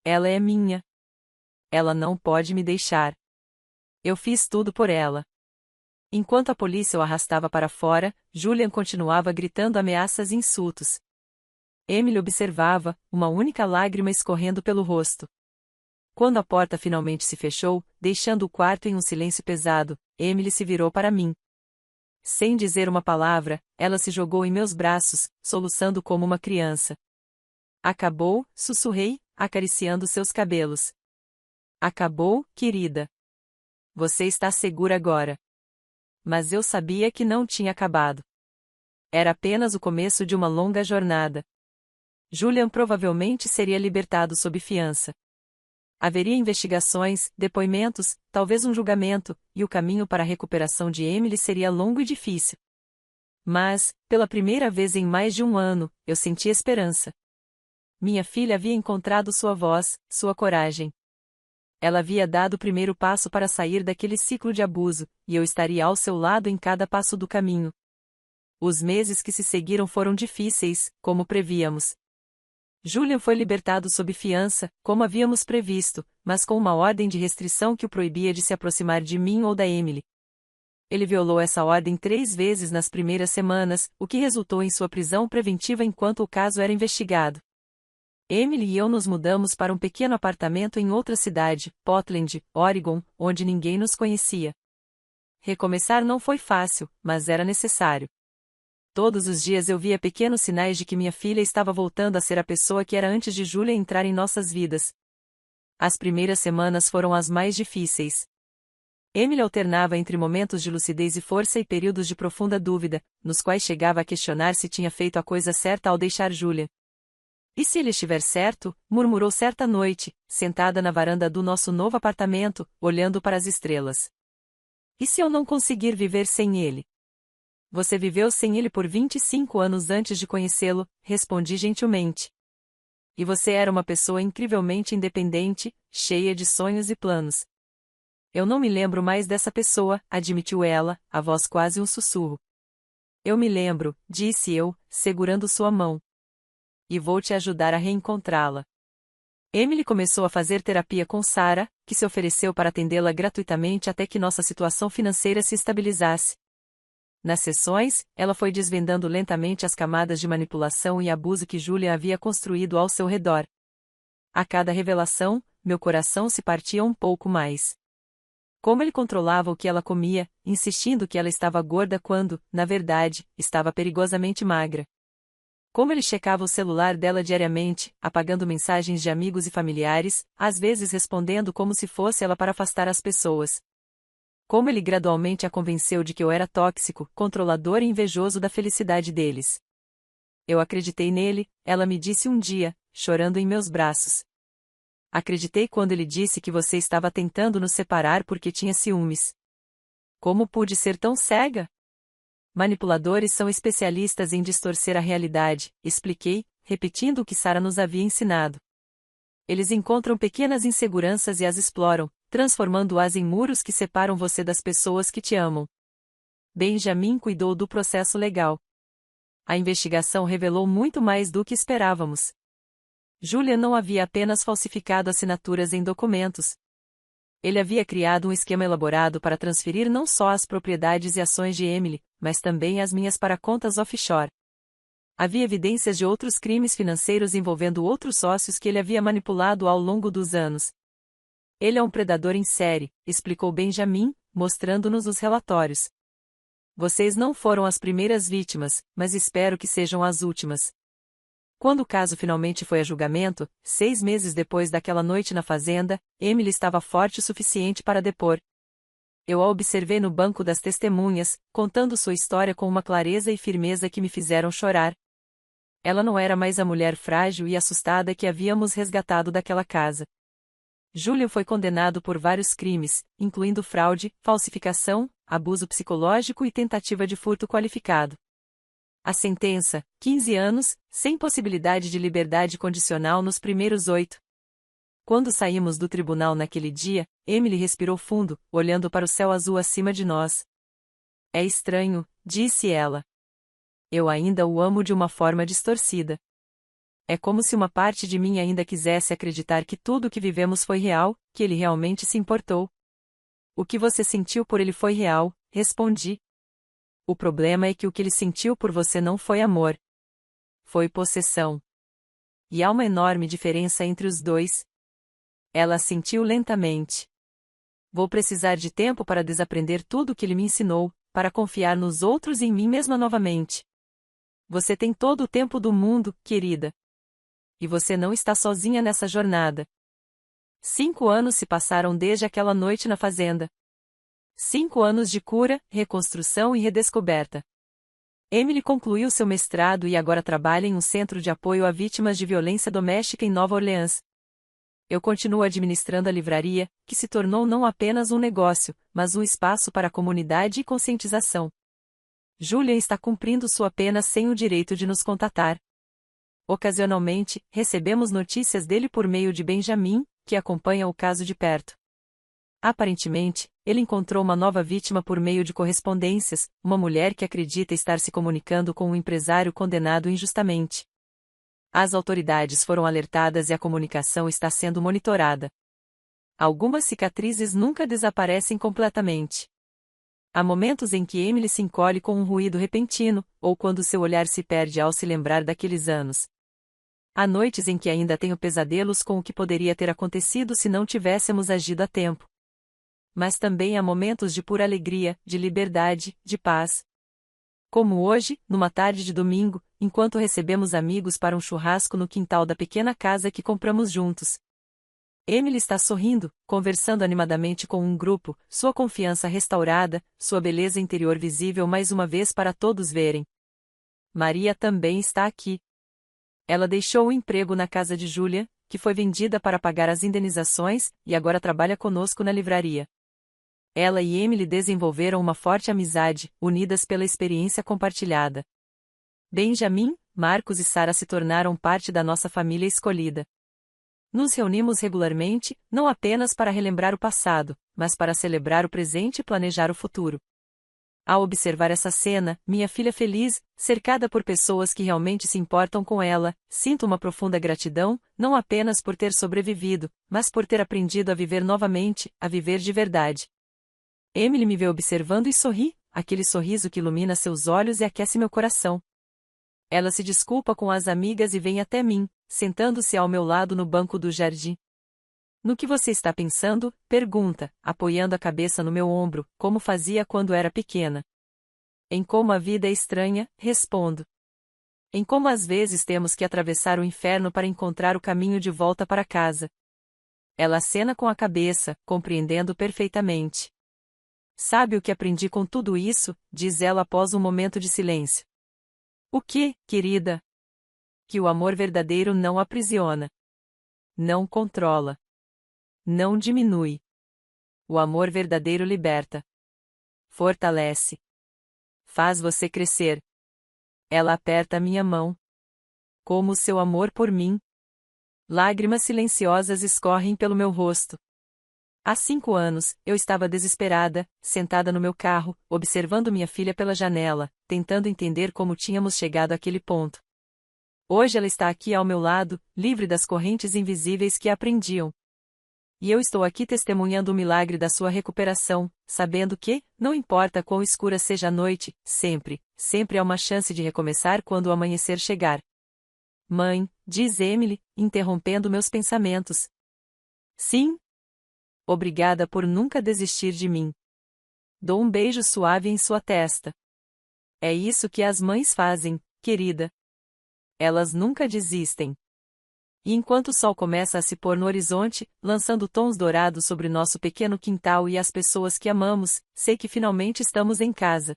Speaker 1: Ela é minha. Ela não pode me deixar. Eu fiz tudo por ela. Enquanto a polícia o arrastava para fora, Julian continuava gritando ameaças e insultos. Emily observava, uma única lágrima escorrendo pelo rosto. Quando a porta finalmente se fechou, deixando o quarto em um silêncio pesado, Emily se virou para mim. Sem dizer uma palavra, ela se jogou em meus braços, soluçando como uma criança. Acabou, sussurrei, acariciando seus cabelos. Acabou, querida. Você está segura agora. Mas eu sabia que não tinha acabado. Era apenas o começo de uma longa jornada. Julian provavelmente seria libertado sob fiança. Haveria investigações, depoimentos, talvez um julgamento, e o caminho para a recuperação de Emily seria longo e difícil. Mas, pela primeira vez em mais de um ano, eu senti esperança. Minha filha havia encontrado sua voz, sua coragem. Ela havia dado o primeiro passo para sair daquele ciclo de abuso, e eu estaria ao seu lado em cada passo do caminho. Os meses que se seguiram foram difíceis, como prevíamos. Julian foi libertado sob fiança, como havíamos previsto, mas com uma ordem de restrição que o proibia de se aproximar de mim ou da Emily. Ele violou essa ordem 3 vezes nas primeiras semanas, o que resultou em sua prisão preventiva enquanto o caso era investigado. Emily e eu nos mudamos para um pequeno apartamento em outra cidade, Portland, Oregon, onde ninguém nos conhecia. Recomeçar não foi fácil, mas era necessário. Todos os dias eu via pequenos sinais de que minha filha estava voltando a ser a pessoa que era antes de Julia entrar em nossas vidas. As primeiras semanas foram as mais difíceis. Emily alternava entre momentos de lucidez e força e períodos de profunda dúvida, nos quais chegava a questionar se tinha feito a coisa certa ao deixar Julia. E se ele estiver certo, murmurou certa noite, sentada na varanda do nosso novo apartamento, olhando para as estrelas. E se eu não conseguir viver sem ele? Você viveu sem ele por 25 anos antes de conhecê-lo, respondi gentilmente. E você era uma pessoa incrivelmente independente, cheia de sonhos e planos. Eu não me lembro mais dessa pessoa, admitiu ela, a voz quase um sussurro. Eu me lembro, disse eu, segurando sua mão. E vou te ajudar a reencontrá-la. Emily começou a fazer terapia com Sarah, que se ofereceu para atendê-la gratuitamente até que nossa situação financeira se estabilizasse. Nas sessões, ela foi desvendando lentamente as camadas de manipulação e abuso que Julia havia construído ao seu redor. A cada revelação, meu coração se partia um pouco mais. Como ele controlava o que ela comia, insistindo que ela estava gorda quando, na verdade, estava perigosamente magra. Como ele checava o celular dela diariamente, apagando mensagens de amigos e familiares, às vezes respondendo como se fosse ela para afastar as pessoas. Como ele gradualmente a convenceu de que eu era tóxico, controlador e invejoso da felicidade deles. Eu acreditei nele, ela me disse um dia, chorando em meus braços. Acreditei quando ele disse que você estava tentando nos separar porque tinha ciúmes. Como pude ser tão cega? Manipuladores são especialistas em distorcer a realidade, expliquei, repetindo o que Sarah nos havia ensinado. Eles encontram pequenas inseguranças e as exploram, transformando-as em muros que separam você das pessoas que te amam. Benjamin cuidou do processo legal. A investigação revelou muito mais do que esperávamos. Julia não havia apenas falsificado assinaturas em documentos. Ele havia criado um esquema elaborado para transferir não só as propriedades e ações de Emily, mas também as minhas para contas offshore. Havia evidências de outros crimes financeiros envolvendo outros sócios que ele havia manipulado ao longo dos anos. Ele é um predador em série, explicou Benjamin, mostrando-nos os relatórios. Vocês não foram as primeiras vítimas, mas espero que sejam as últimas. Quando o caso finalmente foi a julgamento, 6 meses depois daquela noite na fazenda, Emily estava forte o suficiente para depor. Eu a observei no banco das testemunhas, contando sua história com uma clareza e firmeza que me fizeram chorar. Ela não era mais a mulher frágil e assustada que havíamos resgatado daquela casa. Julian foi condenado por vários crimes, incluindo fraude, falsificação, abuso psicológico e tentativa de furto qualificado. A sentença, 15 anos, sem possibilidade de liberdade condicional nos primeiros 8. Quando saímos do tribunal naquele dia, Emily respirou fundo, olhando para o céu azul acima de nós. É estranho, disse ela. Eu ainda o amo de uma forma distorcida. É como se uma parte de mim ainda quisesse acreditar que tudo o que vivemos foi real, que ele realmente se importou. O que você sentiu por ele foi real, respondi. O problema é que o que ele sentiu por você não foi amor. Foi possessão. E há uma enorme diferença entre os dois. Ela assentiu lentamente. Vou precisar de tempo para desaprender tudo o que ele me ensinou, para confiar nos outros e em mim mesma novamente. Você tem todo o tempo do mundo, querida. E você não está sozinha nessa jornada. 5 anos se passaram desde aquela noite na fazenda. 5 anos de cura, reconstrução e redescoberta. Emily concluiu seu mestrado e agora trabalha em um centro de apoio a vítimas de violência doméstica em Nova Orleans. Eu continuo administrando a livraria, que se tornou não apenas um negócio, mas um espaço para a comunidade e conscientização. Julian está cumprindo sua pena sem o direito de nos contatar. Ocasionalmente, recebemos notícias dele por meio de Benjamin, que acompanha o caso de perto. Aparentemente, ele encontrou uma nova vítima por meio de correspondências, uma mulher que acredita estar se comunicando com um empresário condenado injustamente. As autoridades foram alertadas e a comunicação está sendo monitorada. Algumas cicatrizes nunca desaparecem completamente. Há momentos em que Emily se encolhe com um ruído repentino, ou quando seu olhar se perde ao se lembrar daqueles anos. Há noites em que ainda tenho pesadelos com o que poderia ter acontecido se não tivéssemos agido a tempo. Mas também há momentos de pura alegria, de liberdade, de paz. Como hoje, numa tarde de domingo, enquanto recebemos amigos para um churrasco no quintal da pequena casa que compramos juntos. Emily está sorrindo, conversando animadamente com um grupo, sua confiança restaurada, sua beleza interior visível mais uma vez para todos verem. Maria também está aqui. Ela deixou o emprego na casa de Julia, que foi vendida para pagar as indenizações, e agora trabalha conosco na livraria. Ela e Emily desenvolveram uma forte amizade, unidas pela experiência compartilhada. Benjamin, Marcos e Sarah se tornaram parte da nossa família escolhida. Nos reunimos regularmente, não apenas para relembrar o passado, mas para celebrar o presente e planejar o futuro. Ao observar essa cena, minha filha feliz, cercada por pessoas que realmente se importam com ela, sinto uma profunda gratidão, não apenas por ter sobrevivido, mas por ter aprendido a viver novamente, a viver de verdade. Emily me vê observando e sorri, aquele sorriso que ilumina seus olhos e aquece meu coração. Ela se desculpa com as amigas e vem até mim, sentando-se ao meu lado no banco do jardim. No que você está pensando? Pergunta, apoiando a cabeça no meu ombro, como fazia quando era pequena. Em como a vida é estranha, respondo. Em como às vezes temos que atravessar o inferno para encontrar o caminho de volta para casa. Ela acena com a cabeça, compreendendo perfeitamente. Sabe o que aprendi com tudo isso? Diz ela após um momento de silêncio. O que, querida? Que o amor verdadeiro não aprisiona. Não controla. Não diminui. O amor verdadeiro liberta. Fortalece. Faz você crescer. Ela aperta minha mão. Como o seu amor por mim. Lágrimas silenciosas escorrem pelo meu rosto. Há 5 anos, eu estava desesperada, sentada no meu carro, observando minha filha pela janela, tentando entender como tínhamos chegado àquele ponto. Hoje ela está aqui ao meu lado, livre das correntes invisíveis que a prendiam. E eu estou aqui testemunhando o milagre da sua recuperação, sabendo que, não importa quão escura seja a noite, sempre há uma chance de recomeçar quando o amanhecer chegar. Mãe, diz Emily, interrompendo meus pensamentos. Sim? Obrigada por nunca desistir de mim. Dou um beijo suave em sua testa. É isso que as mães fazem, querida. Elas nunca desistem. E enquanto o sol começa a se pôr no horizonte, lançando tons dourados sobre nosso pequeno quintal e as pessoas que amamos, sei que finalmente estamos em casa.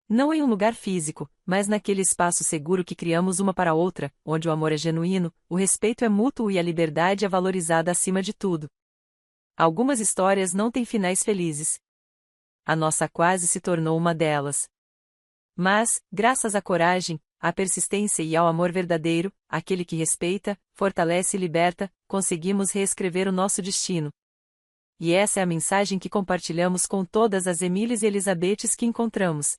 Speaker 1: Não em um lugar físico, mas naquele espaço seguro que criamos uma para a outra, onde o amor é genuíno, o respeito é mútuo e a liberdade é valorizada acima de tudo. Algumas histórias não têm finais felizes. A nossa quase se tornou uma delas. Mas, graças à coragem, à persistência e ao amor verdadeiro, aquele que respeita, fortalece e liberta, conseguimos reescrever o nosso destino. E essa é a mensagem que compartilhamos com todas as Emílias e Elisabetes que encontramos.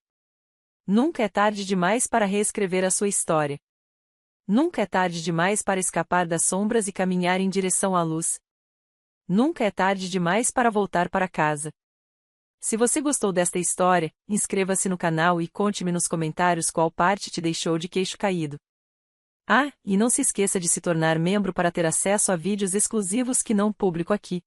Speaker 1: Nunca é tarde demais para reescrever a sua história. Nunca é tarde demais para escapar das sombras e caminhar em direção à luz. Nunca é tarde demais para voltar para casa. Se você gostou desta história, inscreva-se no canal e conte-me nos comentários qual parte te deixou de queixo caído. Ah, e não se esqueça de se tornar membro para ter acesso a vídeos exclusivos que não publico aqui.